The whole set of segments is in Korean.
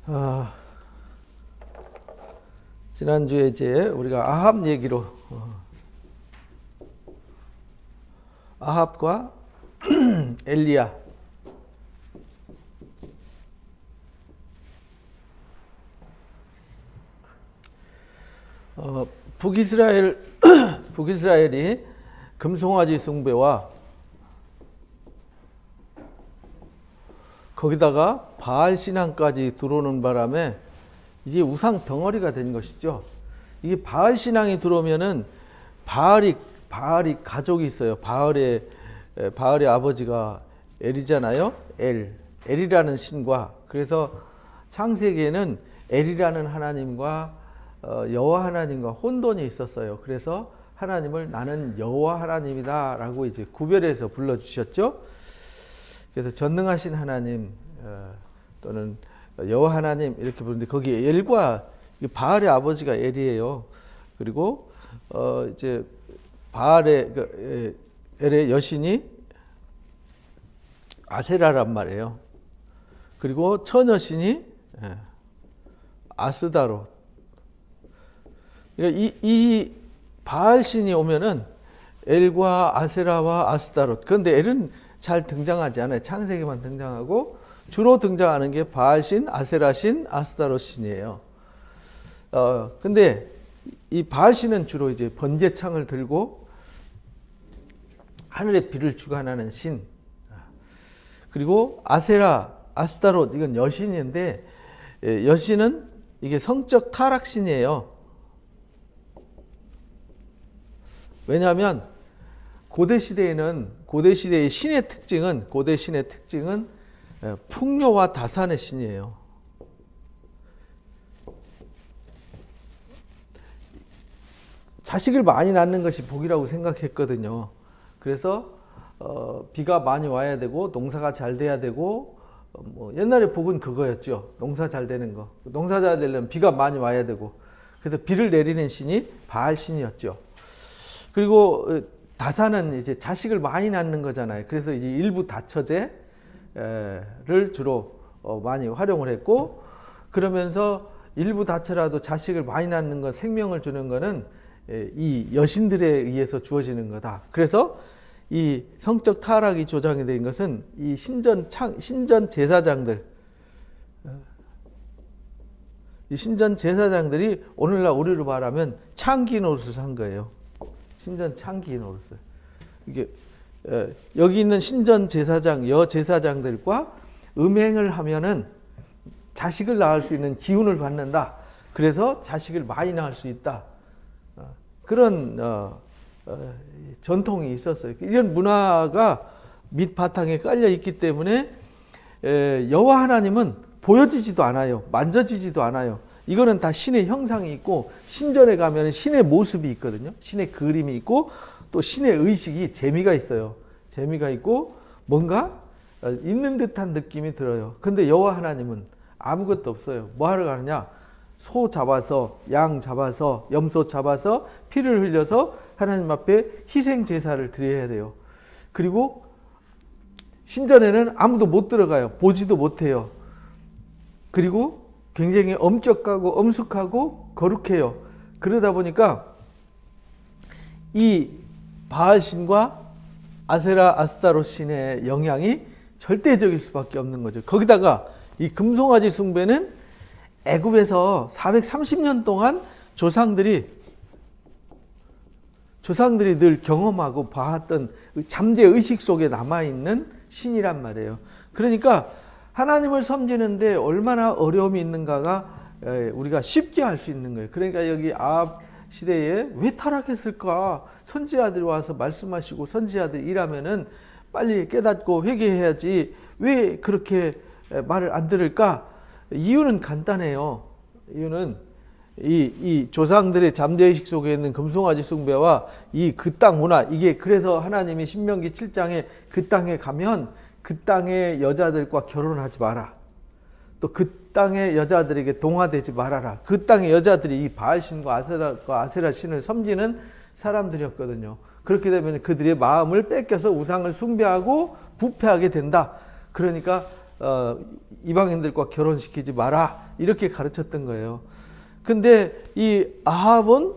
아, 지난주에 이제 우리가 아합 얘기로 아합과 엘리야 북이스라엘이 금송아지 숭배와 거기다가 바알 신앙까지 들어오는 바람에 이제 우상 덩어리가 된 것이죠. 이게 바알 신앙이 들어오면은 바알이 가족이 있어요. 바알의 아버지가 엘이잖아요. 엘이라는 신과, 그래서 창세기에는 엘이라는 하나님과 여호와 하나님과 혼돈이 있었어요. 그래서 하나님을 나는 여호와 하나님이다라고 이제 구별해서 불러주셨죠. 그래서 전능하신 하나님 또는 여호와 하나님 이렇게 부르는데 거기에 엘과 바알의 아버지가 엘이에요. 그리고 이제 바알의 엘의 여신이 아세라란 말이에요. 그리고 처녀신이 아스다롯. 이 바알 신이 오면은 엘과 아세라와 아스다롯. 그런데 엘은 잘 등장하지 않아요. 창세기만 등장하고 주로 등장하는 게 바알 신, 아세라 신, 아스타롯 신이에요. 근데 이 바알 신은 주로 이제 번개창을 들고 하늘의 비를 주관하는 신. 그리고 아세라, 아스타롯 이건 여신인데 여신은 이게 성적 타락신이에요. 왜냐하면 고대 시대의 신의 특징은 풍요와 다산의 신이에요. 자식을 많이 낳는 것이 복이라고 생각했거든요. 그래서 비가 많이 와야 되고 농사가 잘 돼야 되고 옛날에 복은 그거였죠. 농사 잘 되는 거. 농사 잘 되려면 비가 많이 와야 되고, 그래서 비를 내리는 신이 바알 신이었죠. 그리고 다산은 이제 자식을 많이 낳는 거잖아요. 그래서 이제 일부 다처제를 주로 많이 활용을 했고, 그러면서 일부 다처라도 자식을 많이 낳는 것, 생명을 주는 거는 이 여신들에 의해서 주어지는 거다. 그래서 이 성적 타락이 조장이 된 것은 이 신전 제사장들, 이 신전 제사장들이 오늘날 우리로 말하면 창기 노릇을 한 거예요. 신전 창기 노릇을. 이게 여기 있는 신전 제사장, 제사장들과 음행을 하면은 자식을 낳을 수 있는 기운을 받는다. 그래서 자식을 많이 낳을 수 있다. 그런 전통이 있었어요. 이런 문화가 밑바탕에 깔려 있기 때문에 여호와 하나님은 보여지지도 않아요. 만져지지도 않아요. 이거는 다 신의 형상이 있고, 신전에 가면 신의 모습이 있거든요. 신의 그림이 있고, 또 신의 의식이 재미가 있어요. 재미가 있고 뭔가 있는 듯한 느낌이 들어요. 근데 여호와 하나님은 아무것도 없어요. 뭐 하러 가느냐? 소 잡아서, 양 잡아서, 염소 잡아서 피를 흘려서 하나님 앞에 희생 제사를 드려야 돼요. 그리고 신전에는 아무도 못 들어가요. 보지도 못해요. 그리고 굉장히 엄격하고 엄숙하고 거룩해요. 그러다 보니까 이 바알 신과 아세라, 아스타롯 신의 영향이 절대적일 수밖에 없는 거죠. 거기다가 이 금송아지 숭배는 애굽에서 430년 동안 조상들이 늘 경험하고 봐왔던 잠재 의식 속에 남아있는 신이란 말이에요. 그러니까 하나님을 섬기는데 얼마나 어려움이 있는가가 우리가 쉽게 알 수 있는 거예요. 그러니까 여기 아합 시대에 왜 타락했을까? 선지자들이 와서 말씀하시고 선지자들이 일하면은 빨리 깨닫고 회개해야지 왜 그렇게 말을 안 들을까? 이유는 간단해요. 이유는 이 조상들의 잠재의식 속에 있는 금송아지 숭배와 이 그 땅 문화, 이게 그래서 하나님이 신명기 7장에 그 땅에 가면 그 땅의 여자들과 결혼하지 마라. 또 그 땅의 여자들에게 동화되지 말아라. 그 땅의 여자들이 이 바알신과 아세라 신을 섬기는 사람들이었거든요. 그렇게 되면 그들의 마음을 뺏겨서 우상을 숭배하고 부패하게 된다. 그러니까 이방인들과 결혼시키지 마라 이렇게 가르쳤던 거예요. 근데 이 아합은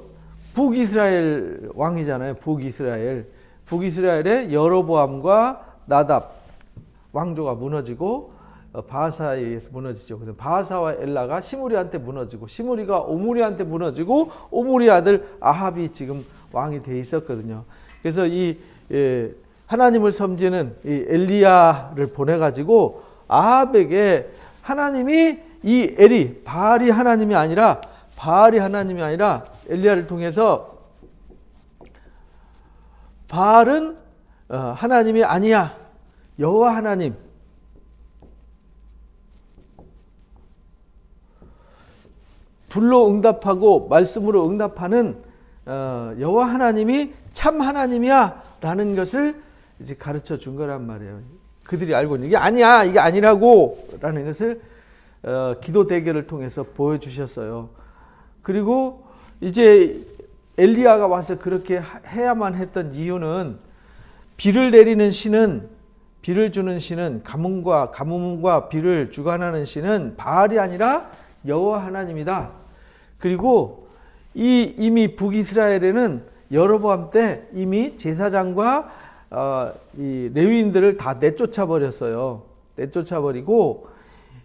북이스라엘 왕이잖아요. 북이스라엘의 여로보암과 나답 왕조가 무너지고 바하사에 의해서 무너지죠. 그래서 바하사와 엘라가 시므리한테 무너지고 시므리가 오므리한테 무너지고 오므리 아들 아합이 지금 왕이 돼 있었거든요. 그래서 이 하나님을 섬기는 이 엘리야를 보내 가지고 아합에게 하나님이 이 엘이 바알이 하나님이 아니라 엘리야를 통해서 바알은 하나님이 아니야. 여호와 하나님. 불로 응답하고 말씀으로 응답하는 여호와 하나님이 참 하나님이야 라는 것을 이제 가르쳐 준 거란 말이에요. 그들이 알고 있는 이게 아니야, 이게 아니라고 라는 것을 기도 대결을 통해서 보여주셨어요. 그리고 이제 엘리야가 와서 그렇게 해야만 했던 이유는 비를 내리는 신은, 비를 주는 신은, 가뭄과 비를 주관하는 신은 바알이 아니라 여호와 하나님이다. 그리고 이미 북이스라엘에는 여로보암 때 이미 제사장과 이 레위인들을 다 내쫓아 버렸어요. 내쫓아 버리고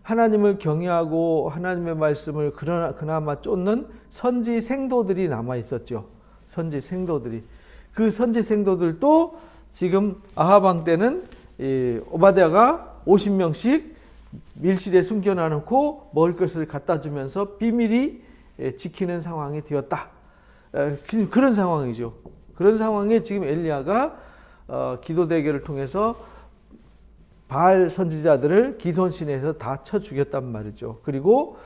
하나님을 경외하고 하나님의 말씀을 그나마 쫓는 선지 생도들이 남아 있었죠. 선지 생도들이. 그 선지 생도들도 지금 아합 왕 때는 오바댜가 50명씩 밀실에 숨겨놔놓고 먹을 것을 갖다 주면서 비밀이 지키는 상황이 되었다. 그런 상황이죠. 그런 상황에 지금 엘리야가 기도 대결을 통해서 바알 선지자들을 기손신에서 다 쳐 죽였단 말이죠. 그리고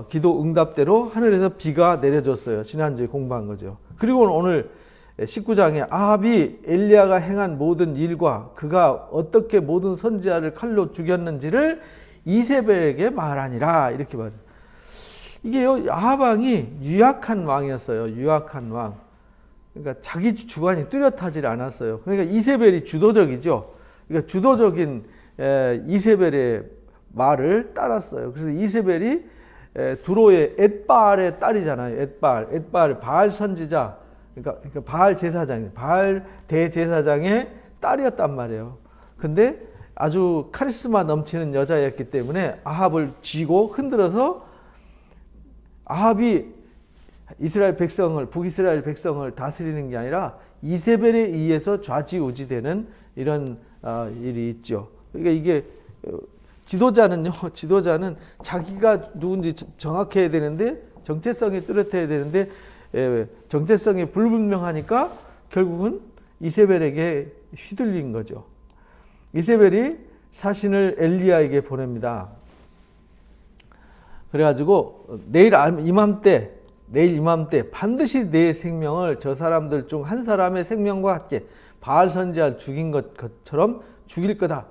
기도 응답대로 하늘에서 비가 내려줬어요. 지난주에 공부한 거죠. 그리고 오늘 19장에 아합이 엘리야가 행한 모든 일과 그가 어떻게 모든 선지자를 칼로 죽였는지를 이세벨에게 말하니라 이렇게 말해요. 이게요, 아합 왕이 유약한 왕이었어요. 유약한 왕. 그러니까 자기 주관이 뚜렷하지 않았어요. 그러니까 이세벨이 주도적이죠. 그러니까 주도적인 이세벨의 말을 따랐어요. 그래서 이세벨이 두로의 엣바알의 딸이잖아요. 엣바알 바알 선지자. 그러니까 바알 제사장, 바알 대제사장의 딸이었단 말이에요. 근데 아주 카리스마 넘치는 여자였기 때문에 아합을 쥐고 흔들어서 아합이 이스라엘 백성을, 북이스라엘 백성을 다스리는 게 아니라 이세벨에 의해서 좌지우지되는 이런 일이 있죠. 그러니까 이게 지도자는 자기가 누군지 정확해야 되는데 정체성이 뚜렷해야 되는데 정체성이 불분명하니까 결국은 이세벨에게 휘둘린 거죠. 이세벨이 사신을 엘리야에게 보냅니다. 그래가지고 내일 이맘때 반드시 내 생명을 저 사람들 중 한 사람의 생명과 같게 바알 선지자를 죽인 것처럼 죽일 거다.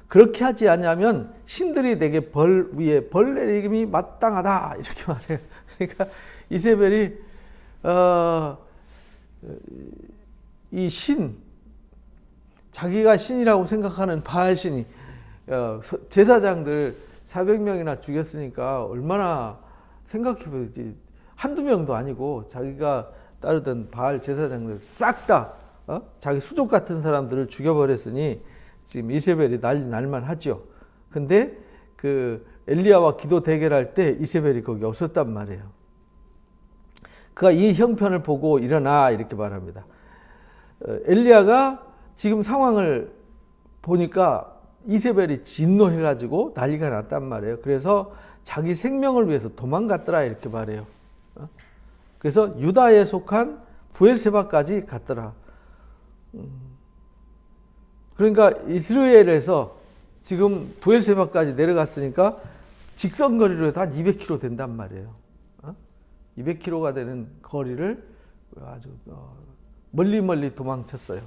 그렇게 하지 않으면 신들이 내게 벌 위에 벌 내림이 마땅하다. 이렇게 말해요. 그러니까 이세벨이 이 자기가 신이라고 생각하는 바알 신이 제사장들 400명이나 죽였으니까 얼마나 생각해보지. 한두 명도 아니고 자기가 따르던 바알 제사장들 싹 다 자기 수족 같은 사람들을 죽여버렸으니 지금 이세벨이 난리 날만 하죠. 근데 그 엘리야와 기도 대결할 때 이세벨이 거기 없었단 말이에요. 그가 이 형편을 보고 일어나 이렇게 말합니다. 엘리야가 지금 상황을 보니까 이세벨이 진노해가지고 난리가 났단 말이에요. 그래서 자기 생명을 위해서 도망갔더라 이렇게 말해요. 그래서 유다에 속한 부엘세바까지 갔더라. 그러니까 이스라엘에서 지금 부엘세바까지 내려갔으니까 직선거리로 해도 한 200km 된단 말이에요. 200km가 되는 거리를 아주 멀리 도망쳤어요.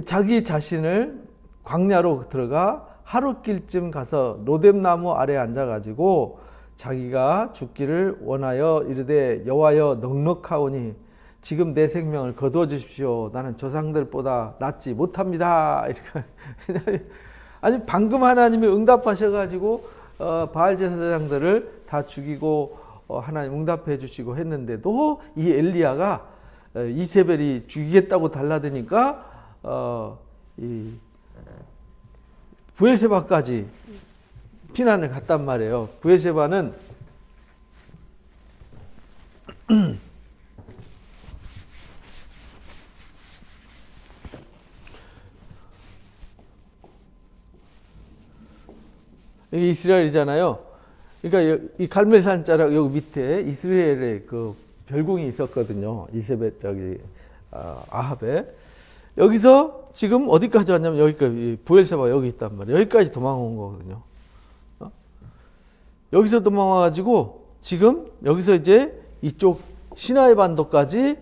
자기 자신을 광야로 들어가 하룻길쯤 가서 로뎀나무 아래에 앉아가지고 자기가 죽기를 원하여 이르되 여호와여 넉넉하오니 지금 내 생명을 거두어 주십시오. 나는 조상들보다 낫지 못합니다. 이렇게 아니 방금 하나님이 응답하셔가지고 바알 제사장들을 다 죽이고 하나님 응답해 주시고 했는데도 이 엘리야가 이세벨이 죽이겠다고 달라드니까 이 브엘세바까지 피난을 갔단 말이에요. 브엘세바는 여기 이스라엘이잖아요. 그러니까 이 갈멜산 자락 여기 밑에 이스라엘의 그 별궁이 있었거든요. 이세벨 아합에. 여기서 지금 어디까지 왔냐면 여기까지 브엘세바 여기 있단 말이에요. 여기까지 도망온 거거든요. 여기서 도망와가지고 지금 여기서 이제 이쪽 시나이 반도까지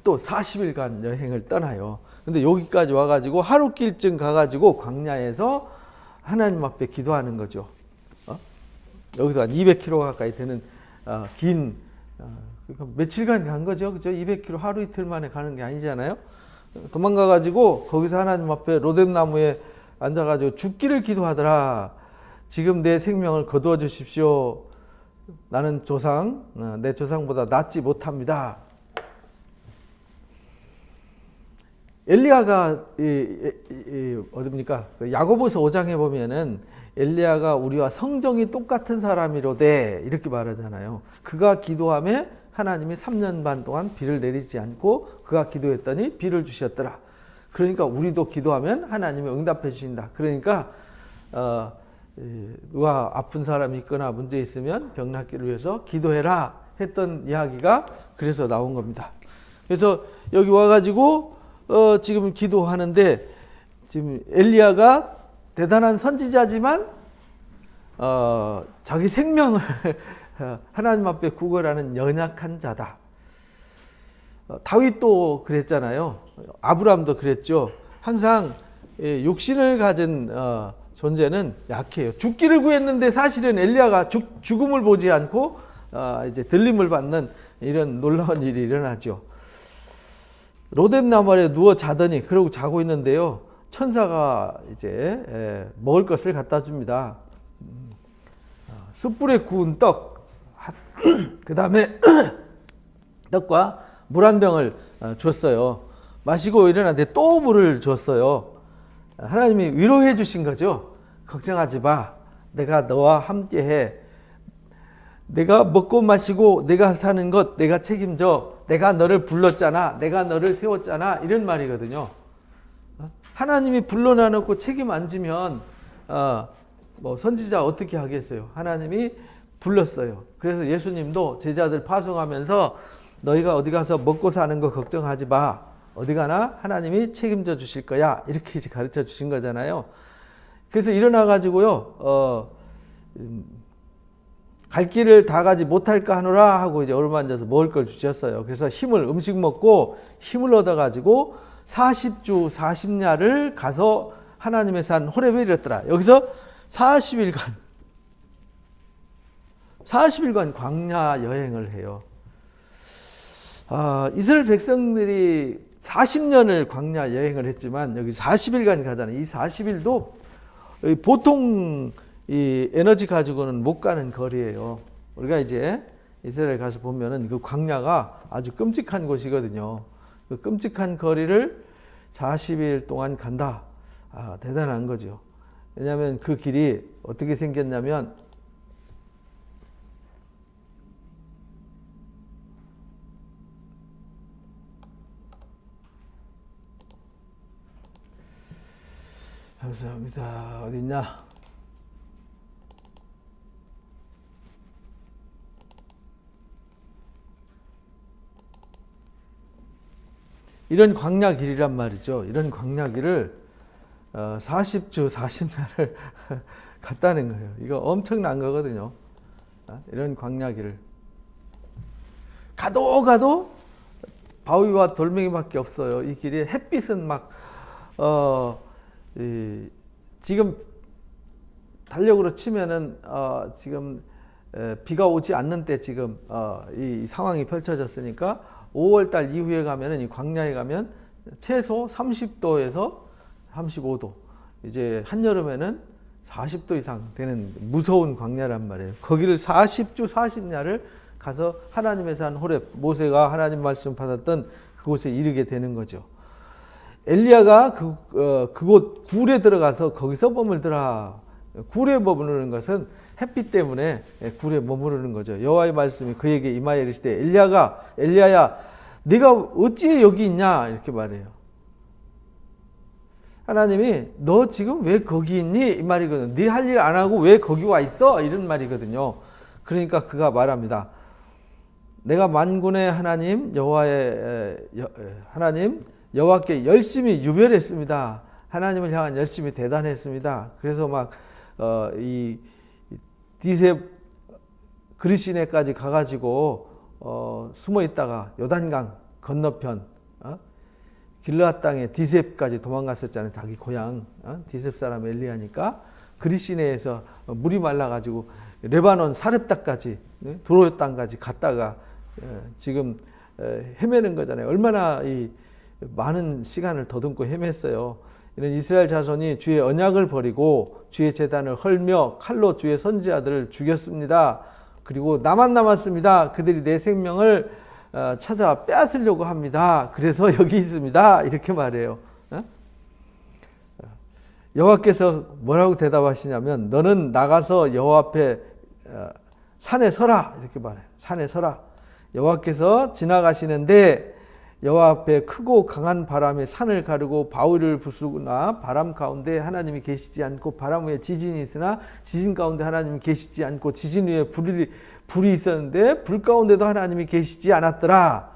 또 40일간 여행을 떠나요. 근데 여기까지 와가지고 하루길쯤 가가지고 광야에서 하나님 앞에 기도하는 거죠. 여기서 한 200km 가까이 되는 긴 그러니까 며칠간 간 거죠. 그죠? 200km 하루 이틀 만에 가는 게 아니잖아요. 도망가가지고 거기서 하나님 앞에 로뎀나무에 앉아가지고 죽기를 기도하더라. 지금 내 생명을 거두어 주십시오. 나는 내 조상보다 낫지 못합니다. 엘리야가 어딥니까? 야고보서 5장에 보면은 엘리야가 우리와 성정이 똑같은 사람이로되 이렇게 말하잖아요. 그가 기도하며 하나님이 3년 반 동안 비를 내리지 않고 그가 기도했더니 비를 주셨더라. 그러니까 우리도 기도하면 하나님이 응답해 주신다. 그러니까 누가 아픈 사람이 있거나 문제 있으면 병 낫기를 위해서 기도해라 했던 이야기가 그래서 나온 겁니다. 그래서 여기 와가지고 지금 기도하는데 지금 엘리야가 대단한 선지자지만 자기 생명을 하나님 앞에 구걸하는 연약한 자다. 다윗도 그랬잖아요. 아브라함도 그랬죠. 항상 육신을 가진 존재는 약해요. 죽기를 구했는데 사실은 엘리야가 죽음을 보지 않고 이제 들림을 받는 이런 놀라운 일이 일어나죠. 로뎀나무 아래 누워 자더니 그러고 자고 있는데요. 천사가 이제 먹을 것을 갖다 줍니다. 숯불에 구운 떡, 그 다음에 떡과 물 한 병을 줬어요. 마시고 일어났는데 또 물을 줬어요. 하나님이 위로해 주신 거죠. 걱정하지 마. 내가 너와 함께해. 내가 먹고 마시고 내가 사는 것 내가 책임져. 내가 너를 불렀잖아. 내가 너를 세웠잖아. 이런 말이거든요. 하나님이 불러놔놓고 책임 안 지면 뭐 선지자 어떻게 하겠어요. 하나님이 불렀어요. 그래서 예수님도 제자들 파송하면서 너희가 어디 가서 먹고 사는 거 걱정하지 마. 어디 가나 하나님이 책임져 주실 거야. 이렇게 이제 가르쳐 주신 거잖아요. 그래서 일어나 가지고요. 갈 길을 다 가지 못할까 하노라 하고 이제 어루만져서 먹을 걸 주셨어요. 그래서 음식 먹고 힘을 얻어 가지고 40주 40야를 가서 하나님의 산 호렙에 이르렀더라. 여기서 40일간 광야 여행을 해요. 이스라엘 백성들이 40년을 광야 여행을 했지만 여기 40일간 가잖아요. 이 40일도 보통 이 에너지 가지고는 못 가는 거리예요. 우리가 이제 이스라엘 가서 보면은 그 광야가 아주 끔찍한 곳이거든요. 그 끔찍한 거리를 40일 동안 간다. 대단한 거죠. 왜냐하면 그 길이 어떻게 생겼냐면 감사합니다. 어딨냐? 이런 광야 길이란 말이죠. 이런 광야 길을 40주 40날을 갔다는 거예요. 이거 엄청난 거거든요. 이런 광야 길을 가도 바위와 돌멩이밖에 없어요. 이 길에 햇빛은 막 지금 달력으로 치면은 지금 비가 오지 않는 때 지금 이 상황이 펼쳐졌으니까 5월달 이후에 가면은 이 광야에 가면 최소 30도에서 35도 이제 한여름에는 40도 이상 되는 무서운 광야란 말이에요. 거기를 40주 40야를 가서 하나님의 산 호렙, 모세가 하나님 말씀 받았던 그곳에 이르게 되는 거죠. 엘리야가 그곳 굴에 들어가서 거기서 머물더라. 굴에 머무르는 것은 햇빛 때문에 굴에 머무르는 거죠. 여호와의 말씀이 그에게 임하여 이르시되 엘리야야 네가 어찌 여기 있냐 이렇게 말해요. 하나님이 너 지금 왜 거기 있니 이 말이거든. 네 할 일 안 하고 왜 거기 와 있어 이런 말이거든요. 그러니까 그가 말합니다. 내가 만군의 하나님 여호와께 열심히 유별했습니다. 하나님을 향한 열심히 대단했습니다. 그래서 막 이 디셉 그리시네까지 가가지고 숨어 있다가 요단강 건너편 길르앗 땅에 디셉까지 도망갔었잖아요. 자기 고향 디셉 사람 엘리야니까 그리시네에서 물이 말라가지고 레바논 사렙다까지 도로 땅까지 갔다가 지금 헤매는 거잖아요. 얼마나 이 많은 시간을 더듬고 헤맸어요. 이런 이스라엘 자손이 주의 언약을 버리고 주의 제단을 헐며 칼로 주의 선지자들을 죽였습니다. 그리고 나만 남았습니다. 그들이 내 생명을 찾아 빼앗으려고 합니다. 그래서 여기 있습니다. 이렇게 말해요. 여호와께서 뭐라고 대답하시냐면 너는 나가서 여호와 앞에 산에 서라 이렇게 말해요. 산에 서라. 여호와께서 지나가시는데 여호와 앞에 크고 강한 바람이 산을 가르고 바위를 부수거나 바람 가운데 하나님이 계시지 않고 바람 위에 지진이 있으나 지진 가운데 하나님이 계시지 않고 지진 위에 불이 있었는데 불 가운데도 하나님이 계시지 않았더라.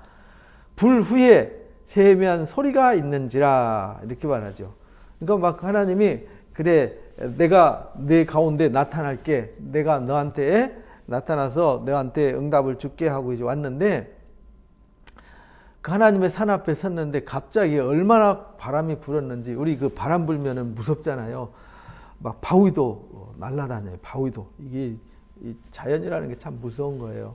불 후에 세미한 소리가 있는지라 이렇게 말하죠. 그러니까 막 하나님이 그래 내가 내 가운데 나타날게. 내가 너한테 나타나서 너한테 응답을 줄게 하고 이제 왔는데 그 하나님의 산 앞에 섰는데 갑자기 얼마나 바람이 불었는지 우리 그 바람 불면은 무섭잖아요. 막 바위도 날아다녀요. 바위도 이게 이 자연이라는 게 참 무서운 거예요.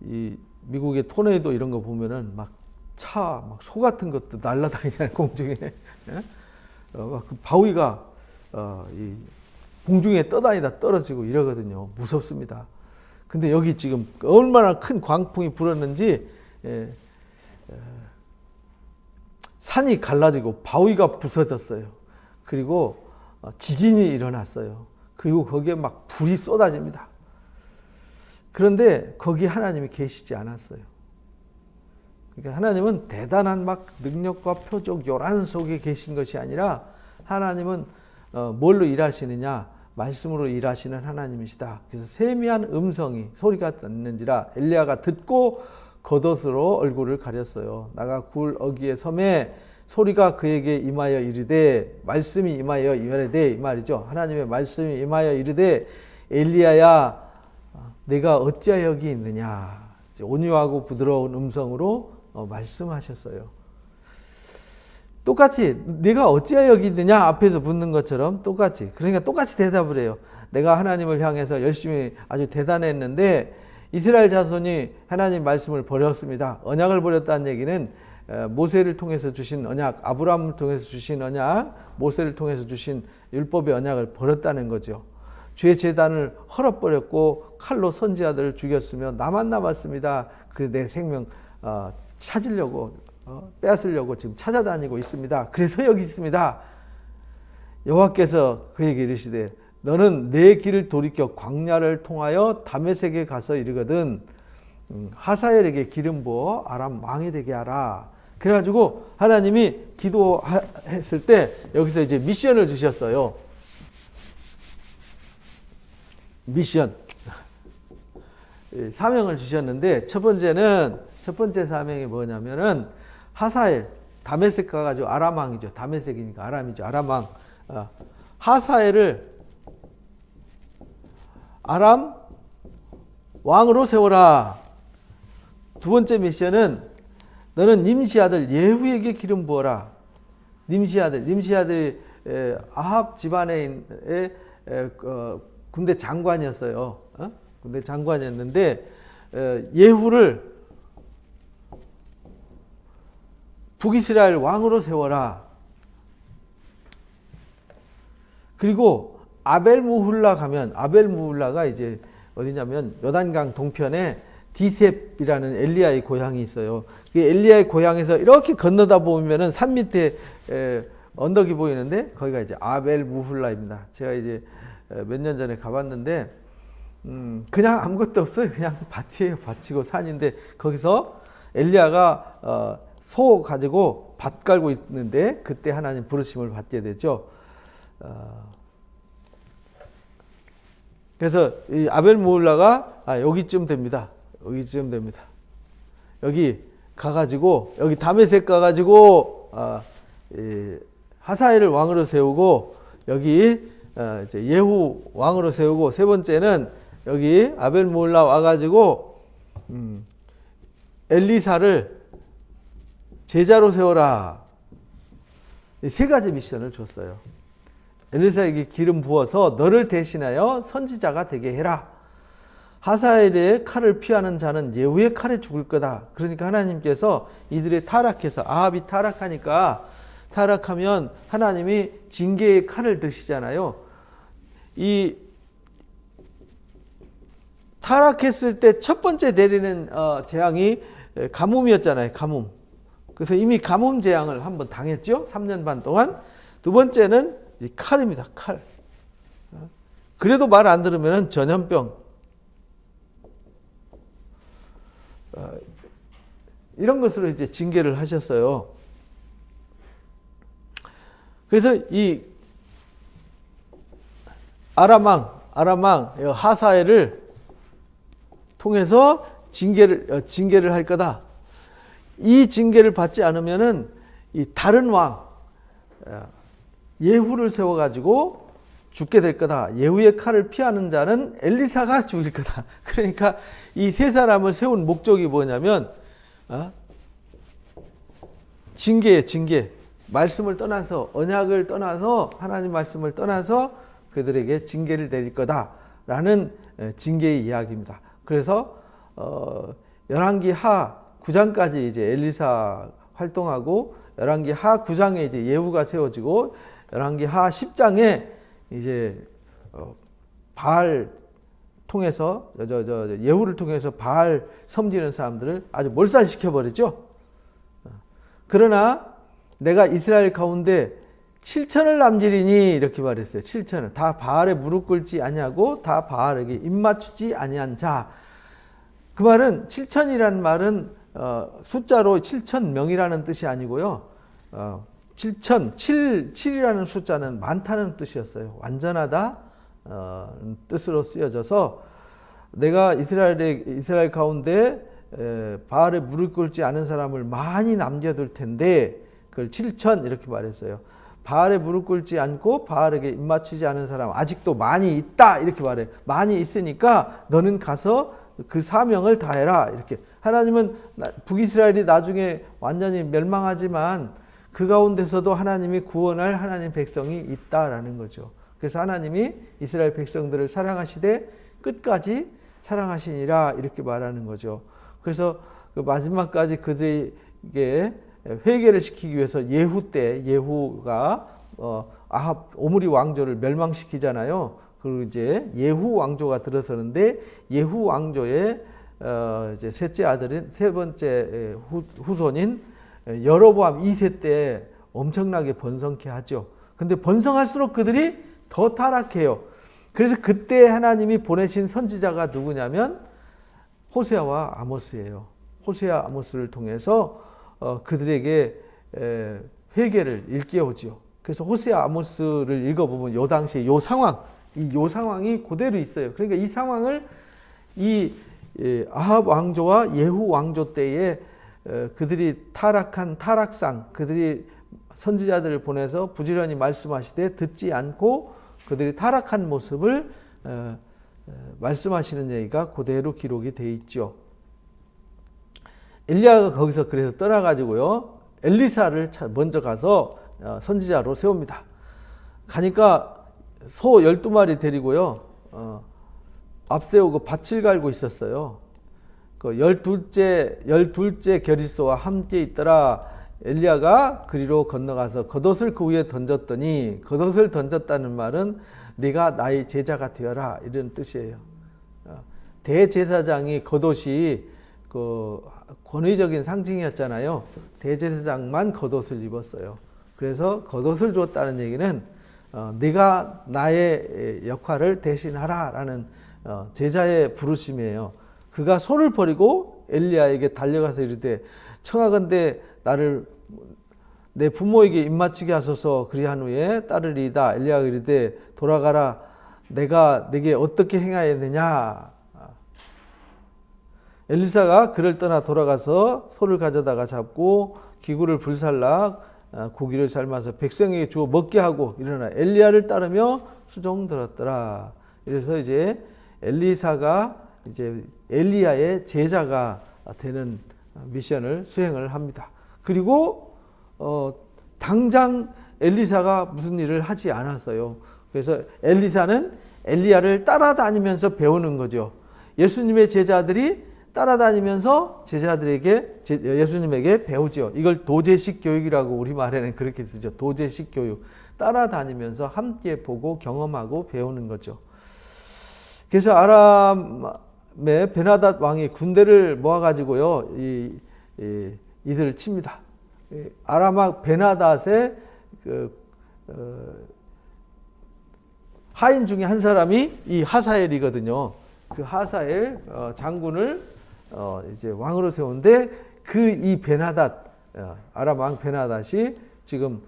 이 미국의 토네이도 이런 거 보면은 막 소 같은 것도 날아다니잖아요. 공중에 막 그 바위가 이 공중에 떠다니다 떨어지고 이러거든요. 무섭습니다. 근데 여기 지금 얼마나 큰 광풍이 불었는지 산이 갈라지고 바위가 부서졌어요. 그리고 지진이 일어났어요. 그리고 거기에 막 불이 쏟아집니다. 그런데 거기 하나님이 계시지 않았어요. 그러니까 하나님은 대단한 막 능력과 표적 요란 속에 계신 것이 아니라 하나님은 뭘로 일하시느냐? 말씀으로 일하시는 하나님이시다. 그래서 세미한 음성이 소리가 났는지라 엘리야가 듣고 겉옷으로 얼굴을 가렸어요. 나가 굴 어귀에 섬에 소리가 그에게 임하여 이르되 말씀이 임하여 이르되 이 말이죠. 하나님의 말씀이 임하여 이르되 엘리야야 내가 어찌하여 여기 있느냐. 온유하고 부드러운 음성으로 말씀하셨어요. 똑같이 네가 어찌하여 여기 있느냐 앞에서 묻는 것처럼 똑같이 그러니까 똑같이 대답을 해요. 내가 하나님을 향해서 열심히 아주 대단했는데 이스라엘 자손이 하나님 말씀을 버렸습니다. 언약을 버렸다는 얘기는 모세를 통해서 주신 언약, 아브라함을 통해서 주신 언약, 모세를 통해서 주신 율법의 언약을 버렸다는 거죠. 주의 제단을 헐어버렸고 칼로 선지자들을 죽였으며 나만 남았습니다. 그래서 내 생명 찾으려고 빼앗으려고 지금 찾아다니고 있습니다. 그래서 여기 있습니다. 여호와께서 그에게 이르시되 너는 내 길을 돌이켜 광야를 통하여 다메섹에 가서 이르거든 하사엘에게 기름 부어 아람 왕이 되게 하라. 그래가지고 하나님이 기도했을 때 여기서 이제 미션을 주셨어요. 미션 사명을 주셨는데 첫 번째 사명이 뭐냐면은 하사엘 다메섹 가가지고 아람 왕이죠. 다메섹이니까 아람이죠. 아람 왕 하사엘을 아람 왕으로 세워라. 두 번째 미션은 너는 nim시 아들 예후에게 기름 부어라. nim시 아들이 아합 집안의 군대 장관이었어요. 군대 장관이었는데 예후를 북이스라엘 왕으로 세워라. 그리고 아벨무훌라 가면, 아벨무훌라가 이제 어디냐면 요단강 동편에 디셉이라는 엘리야의 고향이 있어요. 그 엘리야의 고향에서 이렇게 건너다 보면은 산 밑에 언덕이 보이는데 거기가 이제 아벨무훌라입니다. 제가 이제 몇 년 전에 가봤는데 그냥 아무것도 없어요. 그냥 밭이에요. 밭이고 산인데 거기서 엘리야가 소 가지고 밭 깔고 있는데 그때 하나님 부르심을 받게 되죠. 그래서 이 아벨무훌라가 여기쯤 됩니다. 여기쯤 됩니다. 여기 가가지고 여기 다메섹 가가지고 하사엘을 왕으로 세우고 여기 이제 예후 왕으로 세우고 세 번째는 여기 아벨무훌라 와가지고 엘리사를 제자로 세워라. 이 세 가지 미션을 줬어요. 엘리사에게 기름 부어서 너를 대신하여 선지자가 되게 해라. 하사엘의 칼을 피하는 자는 예후의 칼에 죽을 거다. 그러니까 하나님께서 이들이 타락해서 아합이 타락하면 하나님이 징계의 칼을 드시잖아요. 이 타락했을 때 첫 번째 내리는 재앙이 가뭄이었잖아요. 가뭄. 그래서 이미 가뭄 재앙을 한번 당했죠. 3년 반 동안. 두 번째는 이 칼입니다. 칼. 그래도 말 안 들으면 전염병. 이런 것으로 이제 징계를 하셨어요. 그래서 이 아람 왕 하사엘을 통해서 징계를 할 거다. 이 징계를 받지 않으면은 이 다른 왕 예후를 세워가지고 죽게 될 거다. 예후의 칼을 피하는 자는 엘리사가 죽일 거다. 그러니까 이 세 사람을 세운 목적이 뭐냐면 징계. 말씀을 떠나서 언약을 떠나서 하나님 말씀을 떠나서 그들에게 징계를 내릴 거다라는 징계의 이야기입니다. 그래서 열왕기 하 9장까지 이제 엘리사 활동하고 열왕기 하 9장에 이제 예후가 세워지고 열왕기 하 10장에 이제 바알 통해서 예후를 통해서 바알 섬기는 사람들을 아주 몰살시켜 버리죠. 그러나 내가 이스라엘 가운데 7천을 남기리니 이렇게 말했어요. 7천을 다 바알에 무릎 꿇지 아니하고 다 바알에게 입맞추지 아니한 자. 그 말은 7천이라는 말은 숫자로 7천 명이라는 뜻이 아니고요. 7이라는 숫자는 많다는 뜻이었어요. 완전하다 뜻으로 쓰여져서 내가 이스라엘 가운데 바알에 무릎 꿇지 않은 사람을 많이 남겨둘 텐데 그걸 7천 이렇게 말했어요. 바알에 무릎 꿇지 않고 바알에게 입맞추지 않은 사람 아직도 많이 있다 이렇게 말해요. 많이 있으니까 너는 가서 그 사명을 다해라 이렇게. 하나님은 북이스라엘이 나중에 완전히 멸망하지만 그 가운데서도 하나님이 구원할 하나님 백성이 있다라는 거죠. 그래서 하나님이 이스라엘 백성들을 사랑하시되 끝까지 사랑하시니라 이렇게 말하는 거죠. 그래서 그 마지막까지 그들에게 회개를 시키기 위해서 예후 때 예후가 아합 오므리 왕조를 멸망시키잖아요. 그리고 이제 예후 왕조가 들어서는데 예후 왕조의 이제 셋째 아들인 세 번째 후손인 여로보암 2세 때 엄청나게 번성케 하죠. 근데 번성할수록 그들이 더 타락해요. 그래서 그때 하나님이 보내신 선지자가 누구냐면 호세아와 아모스예요. 호세아 아모스를 통해서 그들에게 회개를 일깨우죠. 그래서 호세아 아모스를 읽어보면 요 당시에 요 상황이 그대로 있어요. 그러니까 이 상황을 이 아합 왕조와 예후 왕조 때에 그들이 타락한 타락상, 그들이 선지자들을 보내서 부지런히 말씀하시되 듣지 않고 그들이 타락한 모습을 말씀하시는 얘기가 그대로 기록이 돼 있죠. 엘리야가 거기서 그래서 떠나가지고요, 엘리사를 먼저 가서 선지자로 세웁니다. 가니까 소 12마리 데리고요, 앞세우고 밭을 갈고 있었어요. 그 12째 겨릿소와 함께 있더라. 엘리야가 그리로 건너가서 겉옷을 그 위에 던졌더니, 겉옷을 던졌다는 말은 네가 나의 제자가 되어라 이런 뜻이에요. 대제사장이 겉옷이 그 권위적인 상징이었잖아요. 대제사장만 겉옷을 입었어요. 그래서 겉옷을 주었다는 얘기는 네가 나의 역할을 대신하라라는 제자의 부르심이에요. 그가 손을 버리고 엘리야에게 달려가서 이르되 청하건대 나를 내 부모에게 입맞추게 하소서. 그리한 후에 따르리이다. 엘리야가 이르되 돌아가라. 내가 네게 어떻게 행하였느냐. 엘리사가 그를 떠나 돌아가서 소를 가져다가 잡고 기구를 불살라 고기를 삶아서 백성에게 주어 먹게 하고 일어나 엘리야를 따르며 수종 들었더라. 그래서 이제 엘리사가 이제 엘리야의 제자가 되는 미션을 수행을 합니다. 그리고 당장 엘리사가 무슨 일을 하지 않았어요. 그래서 엘리사는 엘리야를 따라다니면서 배우는 거죠. 예수님의 제자들이 따라다니면서 제자들에게 예수님에게 배우죠. 이걸 도제식 교육이라고 우리말에는 그렇게 쓰죠. 도제식 교육. 따라다니면서 함께 보고 경험하고 배우는 거죠. 그래서 아람의 베나닷 왕이 군대를 모아가지고요, 이들을 칩니다. 아람 왕 베나닷의 하인 중에 한 사람이 이 하사엘이거든요. 그 하사엘 장군을 이제 왕으로 세운데 이 베나닷 아람 왕 베나닷이 지금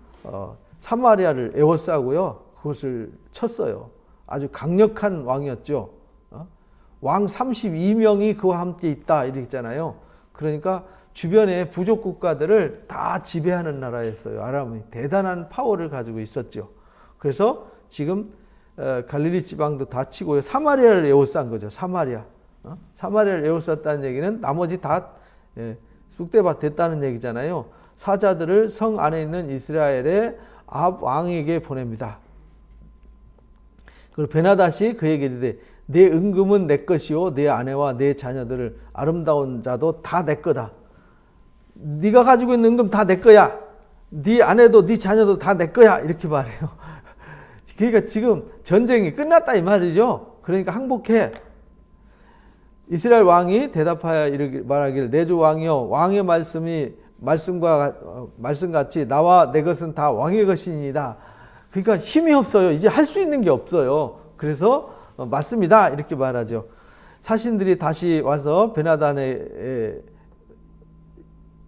사마리아를 에워싸고요, 그것을 쳤어요. 아주 강력한 왕이었죠. 왕 32명이 그와 함께 있다 이렇게 있잖아요. 그러니까 주변의 부족 국가들을 다 지배하는 나라였어요. 아람이 대단한 파워를 가지고 있었죠. 그래서 지금 갈릴리 지방도 다 치고요, 사마리아를 에워싼 거죠. 사마리아를 에워쌌다는 얘기는 나머지 다 쑥대밭 됐다는 얘기잖아요. 사자들을 성 안에 있는 이스라엘의 아합 왕에게 보냅니다. 그리고 베나닷이 그에게 이르되 내 은금은 내 것이요 내 아내와 내 자녀들을 아름다운 자도 다 내 거다. 네가 가지고 있는 은금 다 내 거야. 네 아내도 네 자녀도 다 내 거야. 이렇게 말해요. 그러니까 지금 전쟁이 끝났다 이 말이죠. 그러니까 항복해. 이스라엘 왕이 대답하여 이르기 말하기를 내 주 왕이여 왕의 말씀같이 나와 내 것은 다 왕의 것이니이다. 그러니까 힘이 없어요. 이제 할 수 있는 게 없어요. 그래서 맞습니다 이렇게 말하죠. 사신들이 다시 와서 베나단에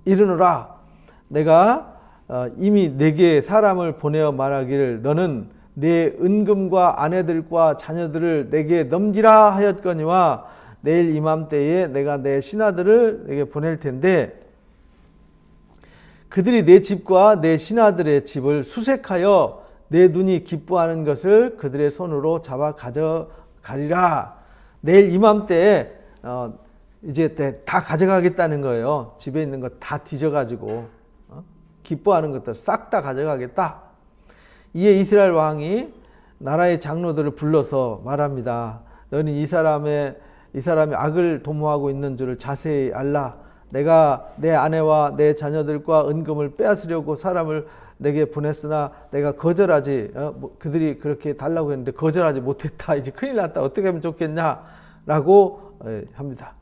이르노라. 내가 이미 내게 사람을 보내어 말하기를 너는 내 은금과 아내들과 자녀들을 내게 넘기라 하였거니와 내일 이맘때에 내가 내 신하들을 내게 보낼 텐데 그들이 내 집과 내 신하들의 집을 수색하여 내 눈이 기뻐하는 것을 그들의 손으로 잡아 가져가리라. 내일 이맘때에 이제 다 가져가겠다는 거예요. 집에 있는 거 다 뒤져가지고 기뻐하는 것들 싹 다 가져가겠다. 이에 이스라엘 왕이 나라의 장로들을 불러서 말합니다. 너는 이 사람이 악을 도모하고 있는 줄을 자세히 알라. 내가 내 아내와 내 자녀들과 은금을 빼앗으려고 사람을 내게 보냈으나 내가 거절하지 그들이 그렇게 달라고 했는데 거절하지 못했다. 이제 큰일 났다. 어떻게 하면 좋겠냐 라고 합니다.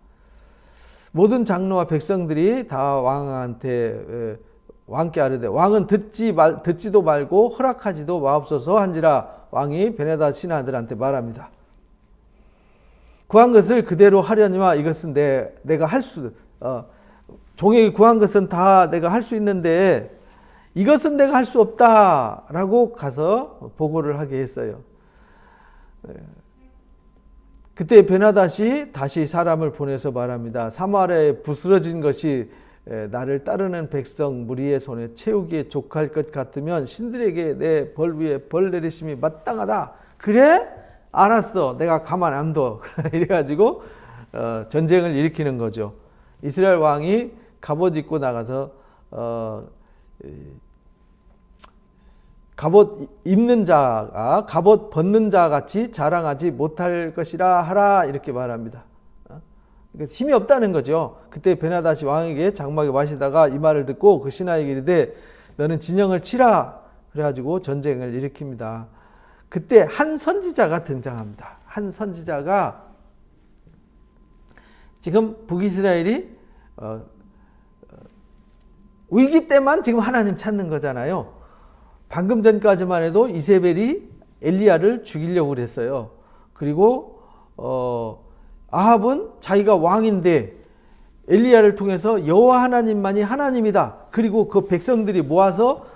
모든 장로와 백성들이 다 왕한테 왕께 아뢰되 왕은 듣지도 말고 허락하지도 마옵소서 한지라. 왕이 베나닷 신하들한테 말합니다. 구한 것을 그대로 하려니와 이것은 내가 종에게 구한 것은 다 내가 할 수 있는데 이것은 내가 할 수 없다라고 가서 보고를 하게 했어요. 그때 베나닷이 다시 사람을 보내서 말합니다. 사마리아에 부스러진 것이 나를 따르는 백성 무리의 손에 채우기에 족할 것 같으면 신들에게 내 벌 위에 벌 내리심이 마땅하다. 그래? 알았어. 내가 가만 안 둬. 이래가지고 전쟁을 일으키는 거죠. 이스라엘 왕이 갑옷 입고 나가서 갑옷 입는 자가 갑옷 벗는 자 같이 자랑하지 못할 것이라 하라 이렇게 말합니다. 그러니까 힘이 없다는 거죠. 그때 베나다시 왕에게 장막에 마시다가 이 말을 듣고 그 신하에게 이르되 너는 진영을 치라. 그래가지고 전쟁을 일으킵니다. 그때 한 선지자가 등장합니다. 한 선지자가 지금 북이스라엘이 위기 때만 지금 하나님 찾는 거잖아요. 방금 전까지만 해도 이세벨이 엘리야를 죽이려고 그랬어요. 그리고 아합은 자기가 왕인데 엘리야를 통해서 여호와 하나님만이 하나님이다. 그리고 그 백성들이 모아서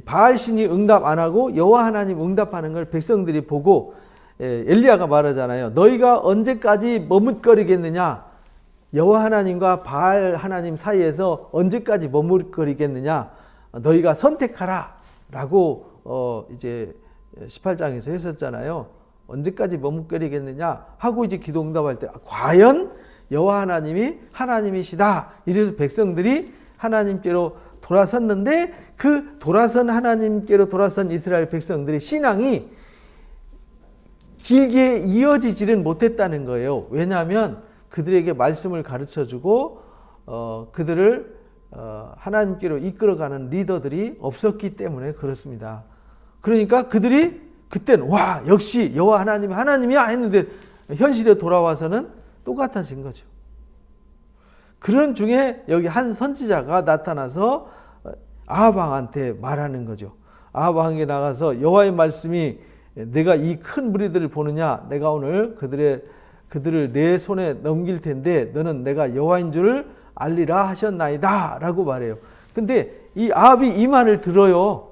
바알 신이 응답 안 하고 여호와 하나님 응답하는 걸 백성들이 보고 엘리야가 말하잖아요. 너희가 언제까지 머뭇거리겠느냐? 여호와 하나님과 바알 하나님 사이에서 언제까지 머뭇거리겠느냐? 너희가 선택하라라고 이제 18장에서 했었잖아요. 언제까지 머뭇거리겠느냐 하고 이제 기도 응답할 때 과연 여호와 하나님이 하나님이시다. 이래서 백성들이 하나님께로 돌아섰는데 그 돌아선 하나님께로 돌아선 이스라엘 백성들의 신앙이 길게 이어지지는 못했다는 거예요. 왜냐하면 그들에게 말씀을 가르쳐주고 그들을 하나님께로 이끌어가는 리더들이 없었기 때문에 그렇습니다. 그러니까 그들이 그때는 와 역시 여호와 하나님이 하나님이야 했는데 현실에 돌아와서는 똑같아진 거죠. 그런 중에 여기 한 선지자가 나타나서 아합 왕한테 말하는 거죠. 아합 왕에게 나가서 여호와의 말씀이 내가 이 큰 무리들을 보느냐? 내가 오늘 그들을 내 손에 넘길 텐데 너는 내가 여호와인 줄 알리라 하셨나이다 라고 말해요. 근데 이 아합이 이 말을 들어요.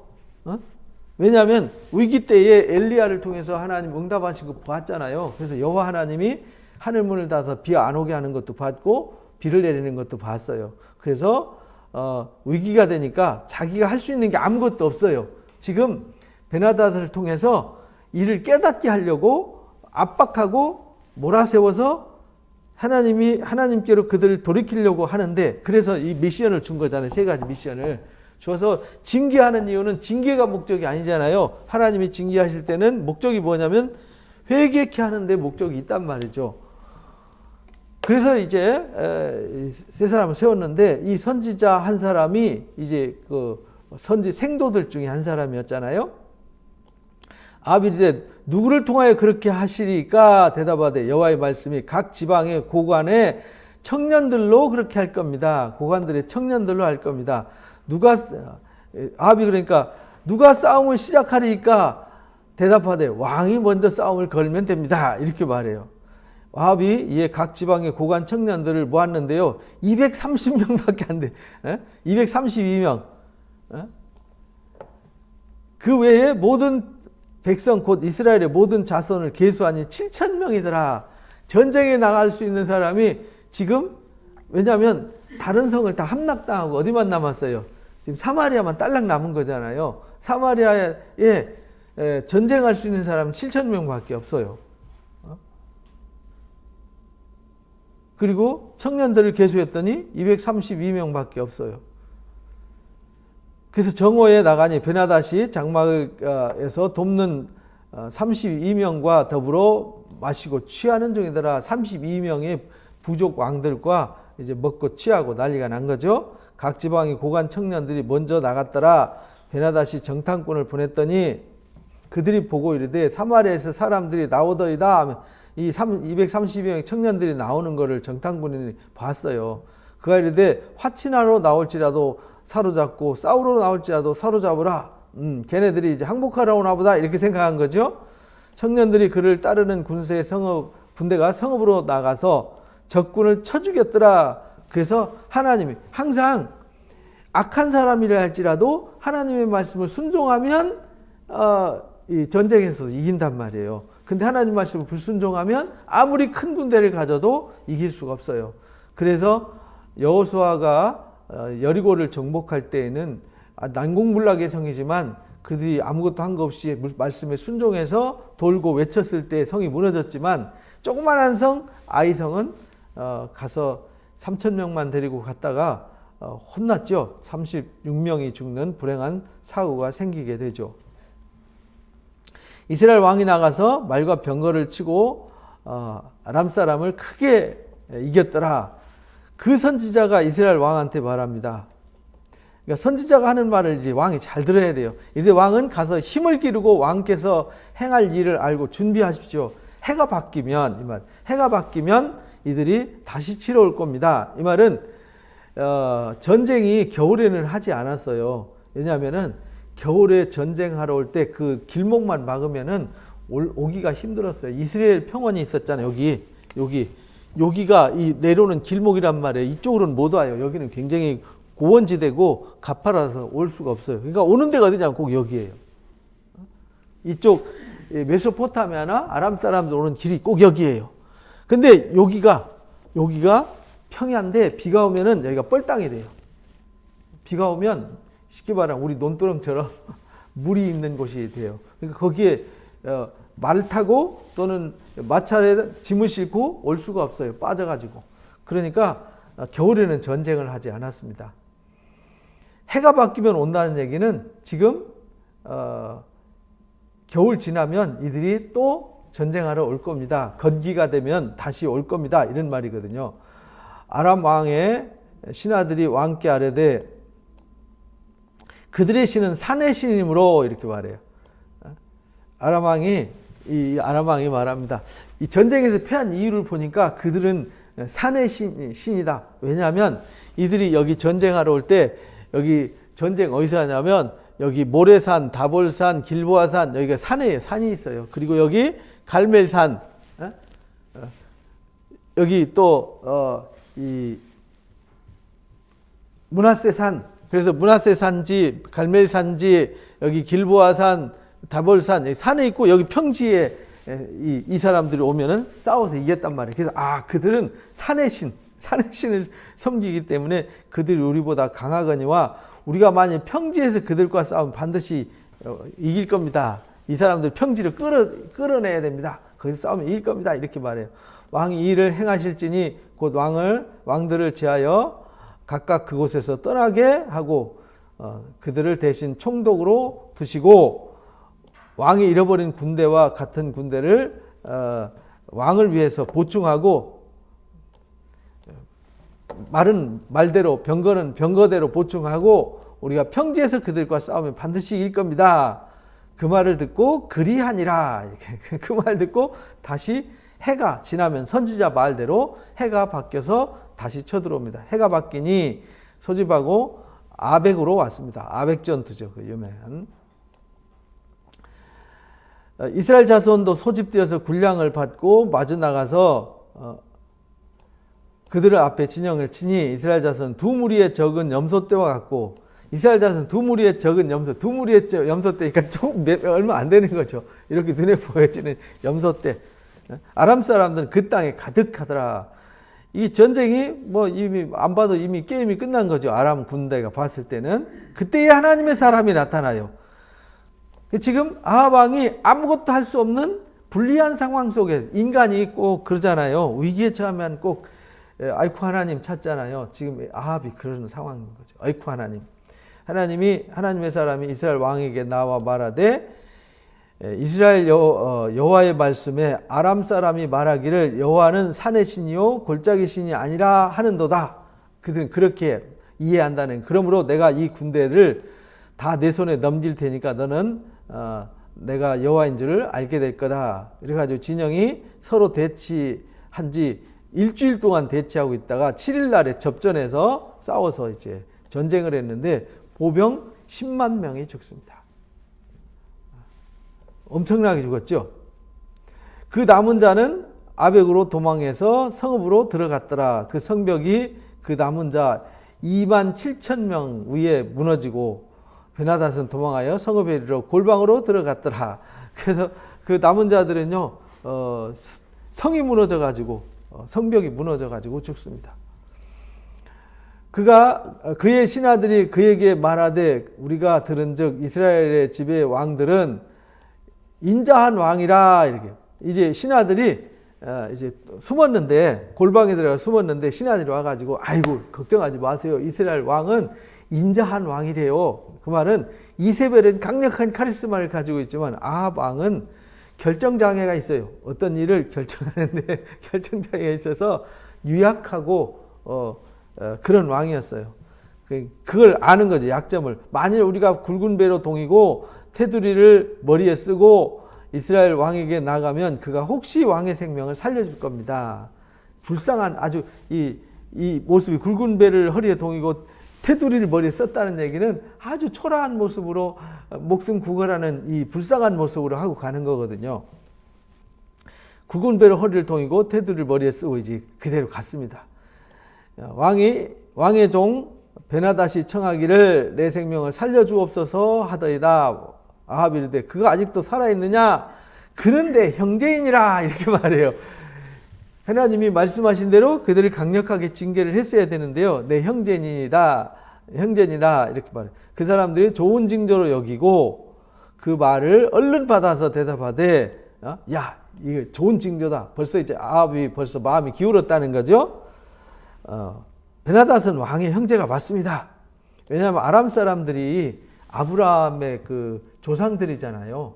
왜냐하면 위기 때에 엘리야를 통해서 하나님 응답하신 거 봤잖아요. 그래서 여호와 하나님이 하늘 문을 닫아서 비 안 오게 하는 것도 봤고 비를 내리는 것도 봤어요. 그래서 위기가 되니까 자기가 할 수 있는 게 아무것도 없어요. 지금 베나다드를 통해서 이를 깨닫게 하려고 압박하고 몰아세워서 하나님께로 그들을 돌이키려고 하는데 그래서 이 미션을 준 거잖아요. 세 가지 미션을 줘서 징계하는 이유는 징계가 목적이 아니잖아요. 하나님이 징계하실 때는 목적이 뭐냐면 회개케 하는데 목적이 있단 말이죠. 그래서 이제 세 사람을 세웠는데 이 선지자 한 사람이 이제 그 선지 생도들 중에 한 사람이었잖아요. 아비르되 누구를 통하여 그렇게 하시리까 대답하되 여호와의 말씀이 각 지방의 고관의 청년들로 그렇게 할 겁니다. 고관들의 청년들로 할 겁니다. 아합이 그러니까 누가 싸움을 시작하리까 대답하되 왕이 먼저 싸움을 걸면 됩니다. 이렇게 말해요. 아합이 이에 각 지방의 고관 청년들을 모았는데요. 230명밖에 안 돼. 232명. 그 외에 모든 백성 곧 이스라엘의 모든 자손을 계수하니 7,000명이더라. 전쟁에 나갈 수 있는 사람이 지금 왜냐하면 다른 성을 다 함락당하고 어디만 남았어요? 지금 사마리아만 딸랑 남은 거잖아요. 사마리아에 전쟁할 수 있는 사람은 7,000명밖에 없어요. 그리고 청년들을 계수했더니 232명밖에 없어요. 그래서 정오에 나가니 베나다시 장막에서 돕는 32명과 더불어 마시고 취하는 중이더라. 32명의 부족 왕들과 이제 먹고 취하고 난리가 난 거죠. 각 지방의 고관 청년들이 먼저 나갔더라. 베나다시 정탐꾼을 보냈더니 그들이 보고 이르되 사마리아에서 사람들이 나오더이다 하면 이 232명의 청년들이 나오는 것을 정탐꾼이 봤어요. 그가 이르되 화친하러 나올지라도 사로잡고 싸우러 나올지라도 사로잡으라. 걔네들이 이제 항복하러 오나 보다 이렇게 생각한 거죠. 청년들이 그를 따르는 군대가 성읍으로 나가서 적군을 쳐 죽였더라. 그래서 하나님이 항상 악한 사람이라 할지라도 하나님의 말씀을 순종하면 이 전쟁에서 이긴단 말이에요. 근데 하나님 말씀을 불순종하면 아무리 큰 군대를 가져도 이길 수가 없어요. 그래서 여호수아가 여리고를 정복할 때에는 난공불락의 성이지만 그들이 아무것도 한 것 없이 말씀에 순종해서 돌고 외쳤을 때 성이 무너졌지만 조그만한 성 아이성은 가서 3,000명만 데리고 갔다가 혼났죠. 36명이 죽는 불행한 사고가 생기게 되죠. 이스라엘 왕이 나가서 말과 병거를 치고 아람 사람을 크게 이겼더라. 그 선지자가 이스라엘 왕한테 말합니다. 그러니까 선지자가 하는 말을 이제 왕이 잘 들어야 돼요. 이제 왕은 가서 힘을 기르고 왕께서 행할 일을 알고 준비하십시오. 해가 바뀌면 이 말, 해가 바뀌면 이들이 다시 치러 올 겁니다. 이 말은 전쟁이 겨울에는 하지 않았어요. 왜냐하면은 겨울에 전쟁하러 올 때 그 길목만 막으면은 오기가 힘들었어요. 이스라엘 평원이 있었잖아요. 여기가 이 내려오는 길목이란 말이에요. 이쪽으로는 못 와요. 여기는 굉장히 고원지대고 가파라서 올 수가 없어요. 그러니까 오는 데가 어디냐면 꼭 여기예요. 이쪽 메소포타미아나 아람 사람들 오는 길이 꼭 여기예요. 근데 여기가 평야인데 비가 오면은 여기가 뻘땅이 돼요. 비가 오면 쉽게 말하면 우리 논두렁처럼 물이 있는 곳이 돼요. 그러니까 거기에 말을 타고 또는 마차에 짐을 싣고 올 수가 없어요. 빠져가지고. 그러니까 겨울에는 전쟁을 하지 않았습니다. 해가 바뀌면 온다는 얘기는 지금 겨울 지나면 이들이 또 전쟁하러 올 겁니다. 건기가 되면 다시 올 겁니다. 이런 말이거든요. 아람 왕의 신하들이 왕께 아뢰되 그들의 신은 산의 신이므로 이렇게 말해요. 아람 왕이 말합니다. 이 전쟁에서 패한 이유를 보니까 그들은 산의 신이다. 왜냐하면 이들이 여기 전쟁하러 올 때 여기 전쟁 어디서 하냐면 여기 모래산, 다볼산, 길보아산 여기가 산이에요. 산이 있어요. 그리고 여기 갈멜산, 여기 또 이 므낫세산. 그래서 므낫세산지, 갈멜산지, 여기 길보아산, 다볼산 여기 산에 있고 여기 평지에 이 사람들이 오면은 싸워서 이겼단 말이에요. 그래서 그들은 산의 신을 섬기기 때문에 그들이 우리보다 강하거니와 우리가 만약 평지에서 그들과 싸우면 반드시 이길 겁니다. 이 사람들 평지를 끌어내야 됩니다. 거기서 싸우면 이길 겁니다. 이렇게 말해요. 왕이 이 일을 행하실지니 곧 왕들을 제하여 각각 그곳에서 떠나게 하고 그들을 대신 총독으로 두시고 왕이 잃어버린 군대와 같은 군대를 왕을 위해서 보충하고 말은 말대로 병거는 병거대로 보충하고 우리가 평지에서 그들과 싸우면 반드시 이길 겁니다. 그 말을 듣고 그리하니라. 그 말 듣고 다시 해가 지나면 선지자 말대로 해가 바뀌어서 다시 쳐들어옵니다. 해가 바뀌니 소집하고 아벡으로 왔습니다. 아벡 전투죠. 그 유명한. 이스라엘 자손도 소집되어서 군량을 받고 마주 나가서 그들을 앞에 진영을 치니 이스라엘 자손 두 무리의 적은 염소떼와 같고 이스라엘 자손 두 무리의 적은 두 무리의 염소떼니까 얼마 안 되는 거죠. 이렇게 눈에 보여지는 염소떼. 아람 사람들은 그 땅에 가득하더라. 이 전쟁이 뭐 이미 안 봐도 이미 게임이 끝난 거죠. 아람 군대가 봤을 때는 그때에 하나님의 사람이 나타나요. 지금 아합 왕이 아무것도 할 수 없는 불리한 상황 속에 인간이 꼭 그러잖아요. 위기에 처하면 꼭 아이쿠 하나님 찾잖아요. 지금 아합이 그런 상황인 거죠. 아이쿠 하나님의 사람이 이스라엘 왕에게 나와 말하되 이스라엘 여호와의 말씀에 아람 사람이 말하기를 여호와는 산의 신이요 골짜기 신이 아니라 하는도다. 그들은 그렇게 이해한다는. 그러므로 내가 이 군대를 다 내 손에 넘길 테니까 너는 내가 여호와인 줄을 알게 될 거다. 이래가지고 진영이 서로 대치한 지 일주일 동안 대치하고 있다가 7일 날에 접전해서 싸워서 이제 전쟁을 했는데 보병 10만 명이 죽습니다. 엄청나게 죽었죠. 그 남은 자는 아벡으로 도망해서 성읍으로 들어갔더라. 그 성벽이 그 남은 자 2만 7천 명 위에 무너지고 베나닷은 도망하여 성읍에 이르러 골방으로 들어갔더라. 그래서 그 남은 자들은요 성이 무너져가지고 성벽이 무너져가지고 죽습니다. 그의 신하들이 그에게 말하되 우리가 들은즉 이스라엘의 집의 왕들은 인자한 왕이라. 이렇게 이제 신하들이 이제 숨었는데 골방에 들어가 숨었는데 신하들이 와가지고 아이고 걱정하지 마세요. 이스라엘 왕은 인자한 왕이래요. 그 말은 이세벨은 강력한 카리스마를 가지고 있지만 아합 왕은 결정장애가 있어요. 어떤 일을 결정하는데 결정장애가 있어서 유약하고 그런 왕이었어요. 그걸 아는 거죠. 약점을. 만일 우리가 굵은 배로 동이고 테두리를 머리에 쓰고 이스라엘 왕에게 나가면 그가 혹시 왕의 생명을 살려줄 겁니다. 불쌍한 아주 이 모습이 굵은 배를 허리에 동이고 테두리를 머리에 썼다는 얘기는 아주 초라한 모습으로 목숨 구걸하는 이 불쌍한 모습으로 하고 가는 거거든요. 굵은 배로 허리를 동이고 테두리를 머리에 쓰고 이제 그대로 갔습니다. 왕의 종 베나닷이 청하기를 내 생명을 살려주옵소서 하더이다. 아합이 이르되 그가 아직도 살아있느냐? 그런데 형제이니라 이렇게 말해요. 하나님이 말씀하신 대로 그들을 강력하게 징계를 했어야 되는데요. 내 형제니라 이렇게 말해요. 그 사람들이 좋은 징조로 여기고 그 말을 얼른 받아서 대답하되 야 이거 좋은 징조다. 벌써 이제 아합이 벌써 마음이 기울었다는 거죠. 베나닷은 왕의 형제가 맞습니다. 왜냐하면 아람 사람들이 아브라함의 그 조상들이잖아요.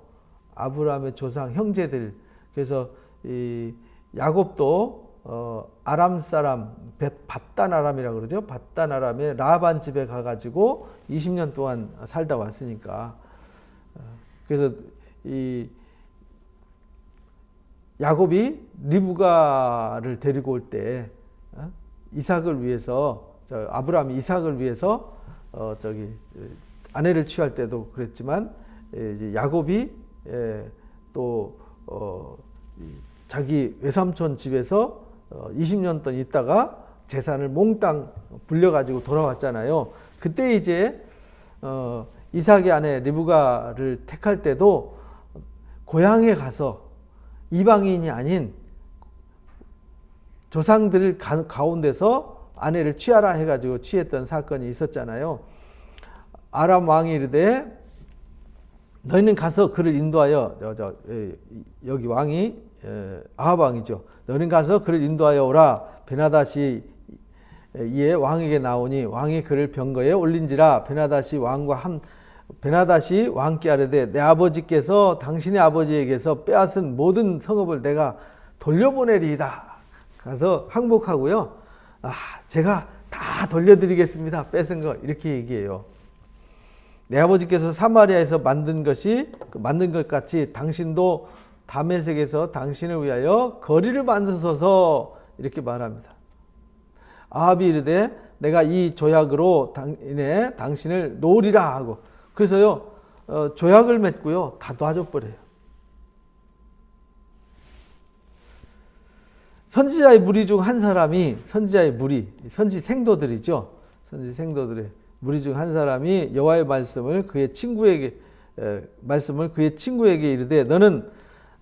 아브라함의 조상 형제들. 그래서 이 야곱도 아람 사람 밧단 아람이라고 그러죠. 밧단 아람의 라반 집에 가가지고 20년 동안 살다 왔으니까. 그래서 이 야곱이 리브가를 데리고 올 때 이삭을 위해서 아브라함이 이삭을 위해서 아내를 취할 때도 그랬지만 이제 야곱이 또 자기 외삼촌 집에서 20년 동안 있다가 재산을 몽땅 불려가지고 돌아왔잖아요. 그때 이제 이삭의 아내 리브가를 택할 때도 고향에 가서 이방인이 아닌 조상들 가운데서 아내를 취하라 해가지고 취했던 사건이 있었잖아요. 아람 왕이 이르되 너희는 가서 그를 인도하여 여기 왕이 아합 왕이죠. 너희는 가서 그를 인도하여 오라. 베나닷이 이에 왕에게 나오니 왕이 그를 병거에 올린지라. 베나닷이 왕께 아뢰되 내 아버지께서 당신의 아버지에게서 빼앗은 모든 성읍을 내가 돌려보내리이다. 가서 항복하고요. 제가 다 돌려드리겠습니다. 뺏은 거 이렇게 얘기해요. 내 아버지께서 사마리아에서 만든 것 같이 당신도 다메섹에서 당신을 위하여 거리를 만드소서 이렇게 말합니다. 아합이 이르되 내가 이 조약으로 당신을 놓으리라 하고 그래서요 조약을 맺고요 다 놔줘버려요. 선지자의 무리 중 한 사람이 선지 생도들이죠. 선지 생도들의 무리 중 한 사람이 여호와의 말씀을 그의 친구에게 이르되 너는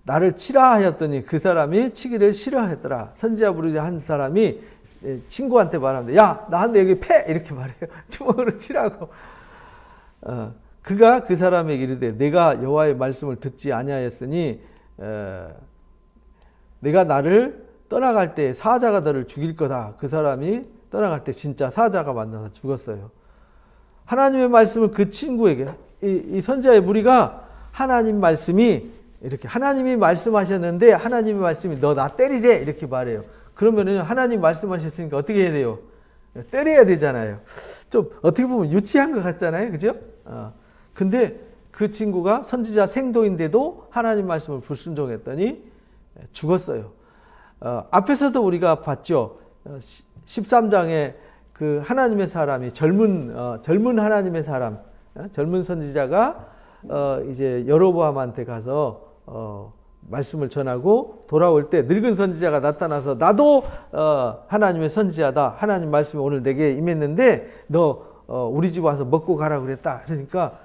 나를 치라 하였더니 그 사람이 치기를 싫어했더라. 선지자 무리 중 한 사람이 친구한테 말합니다. 야 나한테 여기 패 이렇게 말해요. 주먹으로 치라고. 그가 그 사람에게 이르되 내가 여호와의 말씀을 듣지 아니하였으니 내가 나를 떠나갈 때 사자가 너를 죽일 거다. 그 사람이 떠나갈 때 진짜 사자가 만나서 죽었어요. 하나님의 말씀을 그 친구에게 이 선지자의 무리가 하나님 말씀이 이렇게 하나님이 말씀하셨는데 하나님의 말씀이 너 나 때리래 이렇게 말해요. 그러면은 하나님 말씀하셨으니까 어떻게 해야 돼요? 때려야 되잖아요. 좀 어떻게 보면 유치한 것 같잖아요. 그죠? 근데 그 친구가 선지자 생도인데도 하나님 말씀을 불순종했더니 죽었어요. 앞에서도 우리가 봤죠. 13장에 그 하나님의 사람이 젊은 하나님의 사람, 젊은 선지자가 이제 여로보암한테 가서 말씀을 전하고 돌아올 때 늙은 선지자가 나타나서 나도 하나님의 선지자다. 하나님 말씀이 오늘 내게 임했는데 너 우리 집 와서 먹고 가라 그랬다. 그러니까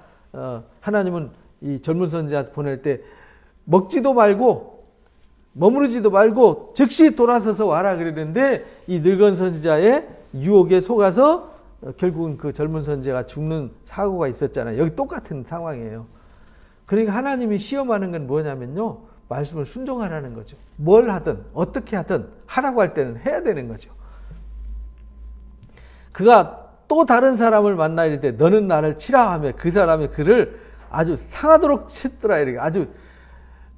하나님은 이 젊은 선지자 보낼 때 먹지도 말고 머무르지도 말고 즉시 돌아서서 와라 그러는데 이 늙은 선지자의 유혹에 속아서 결국은 그 젊은 선지자가 죽는 사고가 있었잖아요. 여기 똑같은 상황이에요. 그러니까 하나님이 시험하는 건 뭐냐면요. 말씀을 순종하라는 거죠. 뭘 하든 어떻게 하든 하라고 할 때는 해야 되는 거죠. 그가 또 다른 사람을 만나 이럴 때 너는 나를 치라 하며 그 사람이 그를 아주 상하도록 쳤더라. 이렇게 아주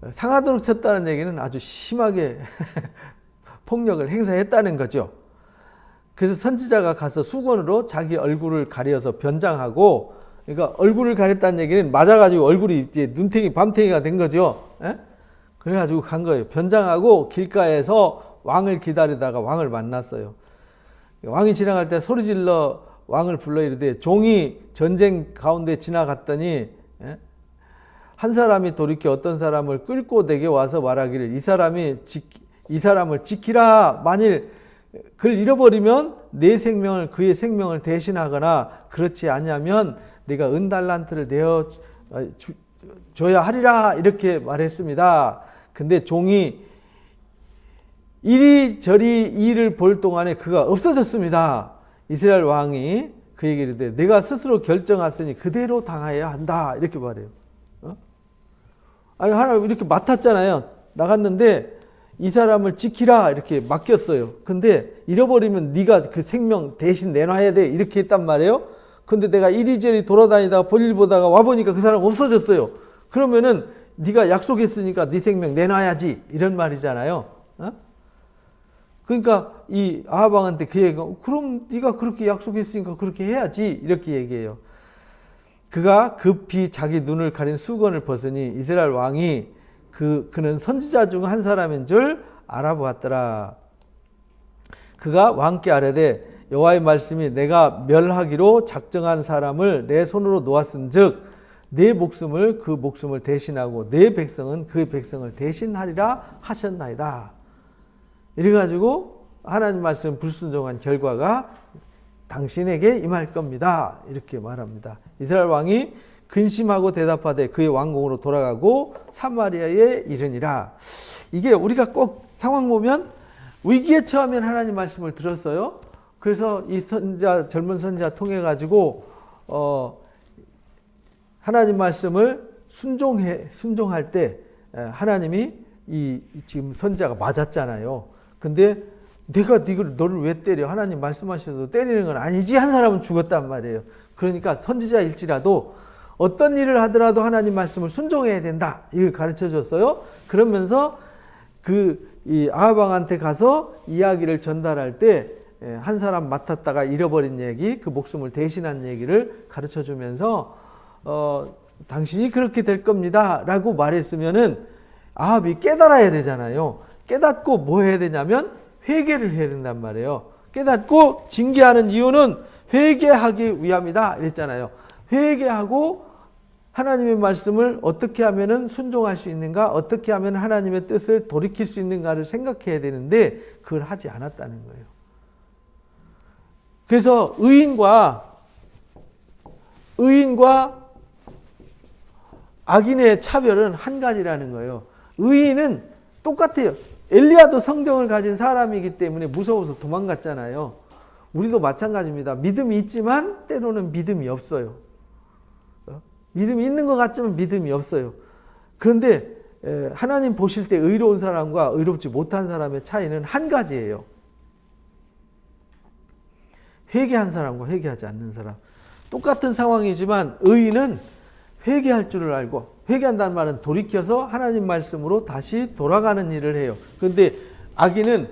상하도록 쳤다는 얘기는 아주 심하게 폭력을 행사했다는 거죠. 그래서 선지자가 가서 수건으로 자기 얼굴을 가려서 변장하고, 그러니까 얼굴을 가렸다는 얘기는 맞아가지고 얼굴이 이제 눈탱이 밤탱이가 된 거죠. 에? 그래가지고 간 거예요. 변장하고 길가에서 왕을 기다리다가 왕을 만났어요. 왕이 지나갈 때 소리질러 왕을 불러 이르되, 종이 전쟁 가운데 지나갔더니 한 사람이 돌이켜 어떤 사람을 끌고 내게 와서 말하기를, 이 사람을 지키라. 만일 그를 잃어버리면 내 생명을, 그의 생명을 대신하거나 그렇지 않으면 내가 은달란트를 내어 줘야 하리라. 이렇게 말했습니다. 근데 종이 이리저리 일을 볼 동안에 그가 없어졌습니다. 이스라엘 왕이 그에게 이르되, 내가 스스로 결정하였으니 그대로 당하여야 한다. 이렇게 말해요. 아니, 하나님 이렇게 맡았잖아요. 나갔는데 이 사람을 지키라 이렇게 맡겼어요. 근데 잃어버리면 네가 그 생명 대신 내놔야 돼. 이렇게 했단 말이에요. 근데 내가 이리저리 돌아다니다가 볼일 보다가 와보니까 그 사람 없어졌어요. 그러면은 네가 약속했으니까 네 생명 내놔야지. 이런 말이잖아요. 그러니까 이 아합 왕한테 그 얘기가, 그럼 네가 그렇게 약속했으니까 그렇게 해야지. 이렇게 얘기해요. 그가 급히 자기 눈을 가린 수건을 벗으니 이스라엘 왕이 그는 선지자 중 한 사람인 줄 알아보았더라. 그가 왕께 아뢰되, 여호와의 말씀이 내가 멸하기로 작정한 사람을 내 손으로 놓았은즉 내 목숨을 그 목숨을 대신하고 내 백성은 그 백성을 대신하리라 하셨나이다. 이래가지고 하나님 말씀 불순종한 결과가 당신에게 임할 겁니다. 이렇게 말합니다. 이스라엘 왕이 근심하고 대답하되 그의 왕궁으로 돌아가고 사마리아에 이르니라. 이게 우리가 꼭 상황 보면 위기에 처하면 하나님 말씀을 들었어요. 그래서 이 선지자, 젊은 선지자 통해 가지고 하나님 말씀을 순종할 때 하나님이 지금 선지자가 맞았잖아요. 근데 내가 너를 왜 때려? 하나님 말씀하셔도 때리는 건 아니지. 한 사람은 죽었단 말이에요. 그러니까 선지자일지라도 어떤 일을 하더라도 하나님 말씀을 순종해야 된다. 이걸 가르쳐 줬어요. 그러면서 이 아합 왕한테 가서 이야기를 전달할 때 한 사람 맡았다가 잃어버린 얘기, 그 목숨을 대신한 얘기를 가르쳐 주면서 당신이 그렇게 될 겁니다. 라고 말했으면은 아합이 깨달아야 되잖아요. 깨닫고 뭐 해야 되냐면 회개를 해야 된단 말이에요. 깨닫고 징계하는 이유는 회개하기 위함이다. 이랬잖아요. 회개하고 하나님의 말씀을 어떻게 하면 순종할 수 있는가, 어떻게 하면 하나님의 뜻을 돌이킬 수 있는가를 생각해야 되는데 그걸 하지 않았다는 거예요. 그래서 의인과 악인의 차별은 한 가지라는 거예요. 의인은 똑같아요. 엘리야도 성정을 가진 사람이기 때문에 무서워서 도망갔잖아요. 우리도 마찬가지입니다. 믿음이 있지만 때로는 믿음이 없어요. 믿음이 있는 것 같지만 믿음이 없어요. 그런데 하나님 보실 때 의로운 사람과 의롭지 못한 사람의 차이는 한 가지예요. 회개한 사람과 회개하지 않는 사람. 똑같은 상황이지만 의인은 회개할 줄을 알고, 회개한다는 말은 돌이켜서 하나님 말씀으로 다시 돌아가는 일을 해요. 그런데 악인은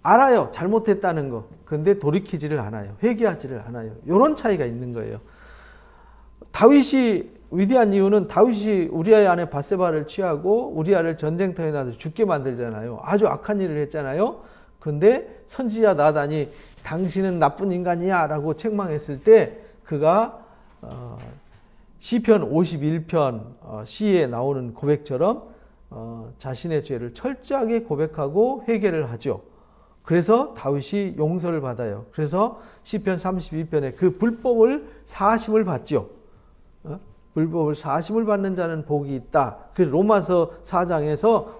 알아요. 잘못했다는 거. 그런데 돌이키지를 않아요. 회개하지를 않아요. 이런 차이가 있는 거예요. 다윗이 위대한 이유는 다윗이 우리아의 아내 밧세바를 취하고 우리아를 전쟁터에 나서 죽게 만들잖아요. 아주 악한 일을 했잖아요. 근데 선지자 나단이 당신은 나쁜 인간이야 라고 책망했을 때 그가 시편 51편 시에 나오는 고백처럼 자신의 죄를 철저하게 고백하고 회개를 하죠. 그래서 다윗이 용서를 받아요. 그래서 시편 32편에 그 불법을 사하심을 받죠. 불법을 사하심을 받는 자는 복이 있다. 그래서 로마서 4장에서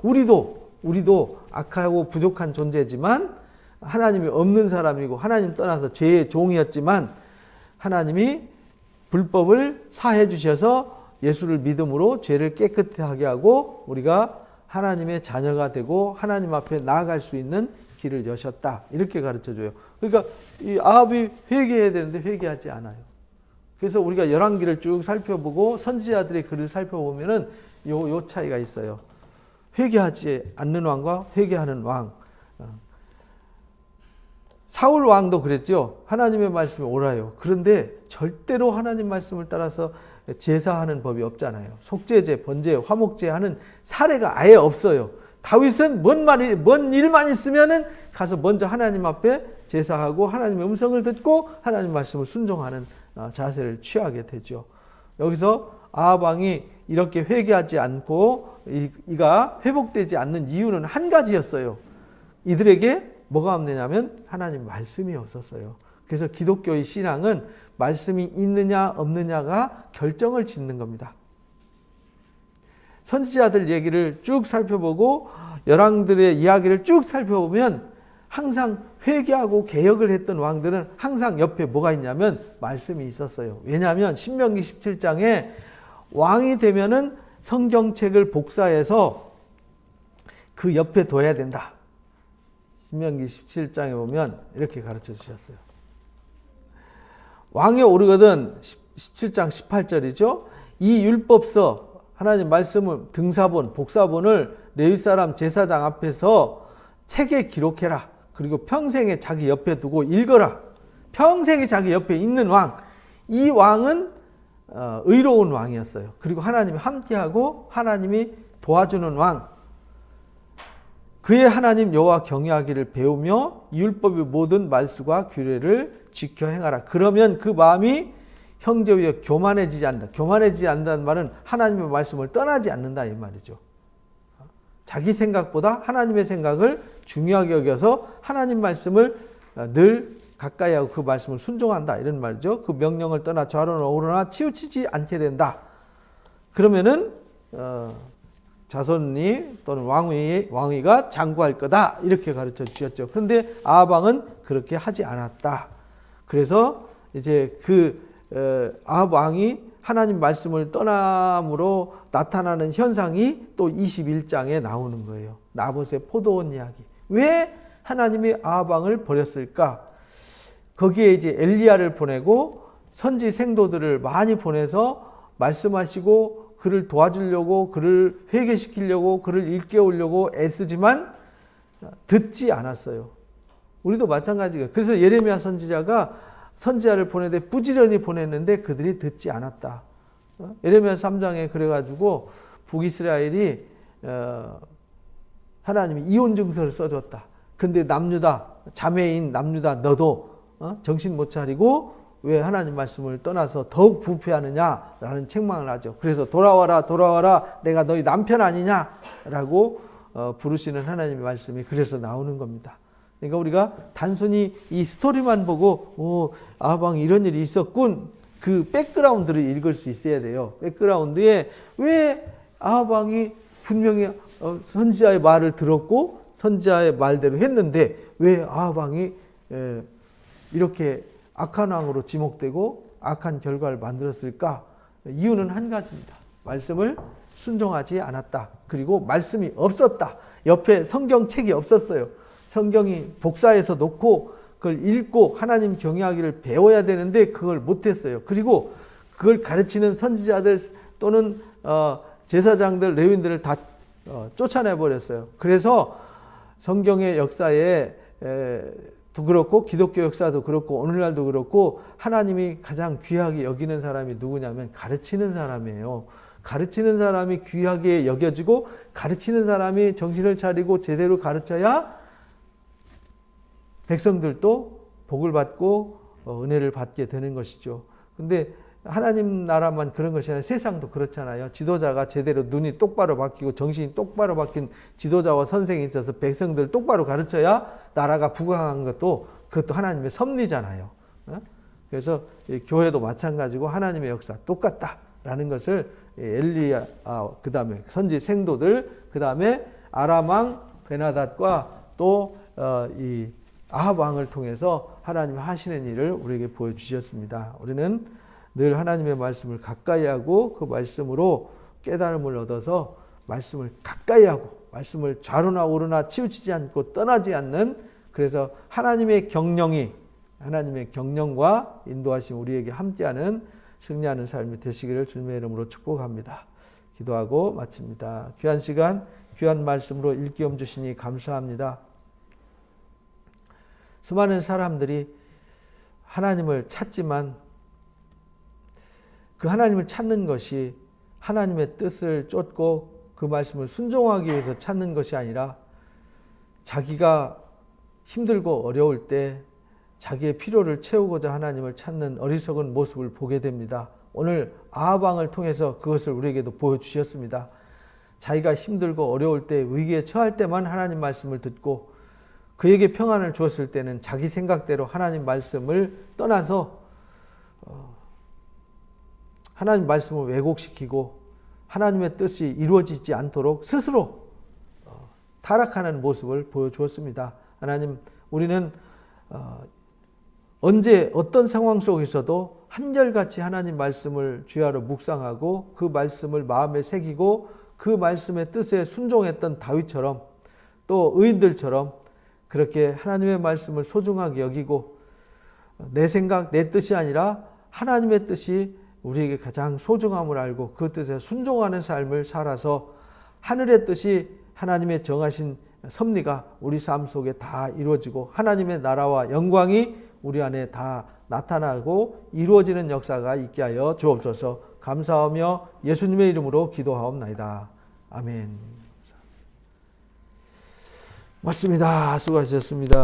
우리도 악하고 부족한 존재지만 하나님이 없는 사람이고 하나님 떠나서 죄의 종이었지만 하나님이 불법을 사해 주셔서 예수를 믿음으로 죄를 깨끗하게 하고 우리가 하나님의 자녀가 되고 하나님 앞에 나아갈 수 있는 길을 여셨다. 이렇게 가르쳐줘요. 그러니까 이 아합이 회개해야 되는데 회개하지 않아요. 그래서 우리가 열왕기를 쭉 살펴보고 선지자들의 글을 살펴보면은 요 차이가 있어요. 회개하지 않는 왕과 회개하는 왕. 사울 왕도 그랬죠. 하나님의 말씀이 옳아요. 그런데 절대로 하나님 말씀을 따라서 제사하는 법이 없잖아요. 속죄제, 번제, 화목제 하는 사례가 아예 없어요. 다윗은 뭔 일만 있으면은 가서 먼저 하나님 앞에 제사하고 하나님의 음성을 듣고 하나님 말씀을 순종하는 자세를 취하게 되죠. 여기서 아합 왕이 이렇게 회개하지 않고 이가 회복되지 않는 이유는 한 가지였어요. 이들에게 뭐가 없느냐면 하나님 말씀이 없었어요. 그래서 기독교의 신앙은 말씀이 있느냐 없느냐가 결정을 짓는 겁니다. 선지자들 얘기를 쭉 살펴보고 열왕들의 이야기를 쭉 살펴보면 항상 회개하고 개혁을 했던 왕들은 항상 옆에 뭐가 있냐면 말씀이 있었어요. 왜냐하면 신명기 17장에 왕이 되면은 성경책을 복사해서 그 옆에 둬야 된다. 신명기 17장에 보면 이렇게 가르쳐 주셨어요. 왕에 오르거든 17장 18절이죠. 이 율법서 하나님 말씀을 등사본 복사본을 레위 사람 제사장 앞에서 책에 기록해라. 그리고 평생에 자기 옆에 두고 읽어라. 평생에 자기 옆에 있는 왕. 이 왕은 의로운 왕이었어요. 그리고 하나님이 함께하고 하나님이 도와주는 왕. 그의 하나님 여호와 경외하기를 배우며 율법의 모든 말씀과 규례를 지켜 행하라. 그러면 그 마음이 형제 위에 교만해지지 않는다. 교만해지지 않는다는 말은 하나님의 말씀을 떠나지 않는다 이 말이죠. 자기 생각보다 하나님의 생각을 중요하게 여겨서 하나님 말씀을 늘 가까이 하고 그 말씀을 순종한다 이런 말이죠. 그 명령을 떠나 좌로나 우로나 치우치지 않게 된다. 그러면은 자손이 또는 왕위가 장구할 거다 이렇게 가르쳐 주셨죠. 그런데 아합 왕은 그렇게 하지 않았다. 그래서 이제 아합 왕이 하나님 말씀을 떠남으로 나타나는 현상이 또 21장에 나오는 거예요. 나봇의 포도원 이야기. 왜 하나님이 아합 왕을 버렸을까? 거기에 이제 엘리야를 보내고 선지 생도들을 많이 보내서 말씀하시고 그를 도와주려고 그를 회개시키려고 그를 일깨우려고 애쓰지만 듣지 않았어요. 우리도 마찬가지예요. 그래서 예레미야 선지자가 선지자를 보내는데 부지런히 보냈는데 그들이 듣지 않았다. 예레미야 3장에 그래가지고 북이스라엘이 하나님이 이혼 증서를 써줬다. 근데 남유다 자매인 남유다 너도 정신 못 차리고 왜 하나님 말씀을 떠나서 더욱 부패하느냐라는 책망을 하죠. 그래서 돌아와라 내가 너희 남편 아니냐라고 부르시는 하나님의 말씀이 그래서 나오는 겁니다. 그러니까 우리가 단순히 이 스토리만 보고 아합 왕이 이런 일이 있었군 그 백그라운드를 읽을 수 있어야 돼요. 백그라운드에 왜 아합 왕이 분명히 선지자의 말을 들었고 선지자의 말대로 했는데 왜 아합 왕이 이렇게 악한 왕으로 지목되고 악한 결과를 만들었을까? 이유는 한 가지입니다. 말씀을 순종하지 않았다. 그리고 말씀이 없었다. 옆에 성경책이 없었어요. 성경이 복사해서 놓고 그걸 읽고 하나님 경외하기를 배워야 되는데 그걸 못했어요. 그리고 그걸 가르치는 선지자들 또는 제사장들, 레위인들을 다 쫓아내버렸어요. 그래서 성경의 역사에 도 그렇고 기독교 역사도 그렇고 오늘날도 그렇고 하나님이 가장 귀하게 여기는 사람이 누구냐면 가르치는 사람이에요. 가르치는 사람이 귀하게 여겨지고 가르치는 사람이 정신을 차리고 제대로 가르쳐야 백성들도 복을 받고 은혜를 받게 되는 것이죠. 근데 하나님 나라만 그런 것이 아니라 세상도 그렇잖아요. 지도자가 제대로 눈이 똑바로 바뀌고 정신이 똑바로 바뀐 지도자와 선생이 있어서 백성들 똑바로 가르쳐야 나라가 부강한 그것도 하나님의 섭리잖아요. 그래서 교회도 마찬가지고 하나님의 역사 똑같다라는 것을 엘리야, 그 다음에 선지 생도들, 그 다음에 아람 왕 베나닷과 또 이 아합 왕을 통해서 하나님 하시는 일을 우리에게 보여주셨습니다. 우리는 늘 하나님의 말씀을 가까이 하고 그 말씀으로 깨달음을 얻어서 말씀을 가까이 하고 말씀을 좌로나 우로나 치우치지 않고 떠나지 않는 그래서 하나님의 경령과 인도하심 우리에게 함께하는 승리하는 삶이 되시기를 주님의 이름으로 축복합니다. 기도하고 마칩니다. 귀한 시간 귀한 말씀으로 일깨움 주시니 감사합니다. 수많은 사람들이 하나님을 찾지만 그 하나님을 찾는 것이 하나님의 뜻을 쫓고 그 말씀을 순종하기 위해서 찾는 것이 아니라 자기가 힘들고 어려울 때 자기의 필요를 채우고자 하나님을 찾는 어리석은 모습을 보게 됩니다. 오늘 아합 왕을 통해서 그것을 우리에게도 보여주셨습니다. 자기가 힘들고 어려울 때 위기에 처할 때만 하나님 말씀을 듣고 그에게 평안을 주었을 때는 자기 생각대로 하나님 말씀을 떠나서 하나님 말씀을 왜곡시키고 하나님의 뜻이 이루어지지 않도록 스스로 타락하는 모습을 보여주었습니다. 하나님, 우리는 언제 어떤 상황 속에서도 한결같이 하나님 말씀을 주야로 묵상하고 그 말씀을 마음에 새기고 그 말씀의 뜻에 순종했던 다윗처럼 또 의인들처럼 그렇게 하나님의 말씀을 소중하게 여기고 내 생각, 내 뜻이 아니라 하나님의 뜻이 우리에게 가장 소중함을 알고 그 뜻에 순종하는 삶을 살아서 하늘의 뜻이 하나님의 정하신 섭리가 우리 삶 속에 다 이루어지고 하나님의 나라와 영광이 우리 안에 다 나타나고 이루어지는 역사가 있게 하여 주옵소서. 감사하며 예수님의 이름으로 기도하옵나이다. 아멘. 맞습니다. 수고하셨습니다.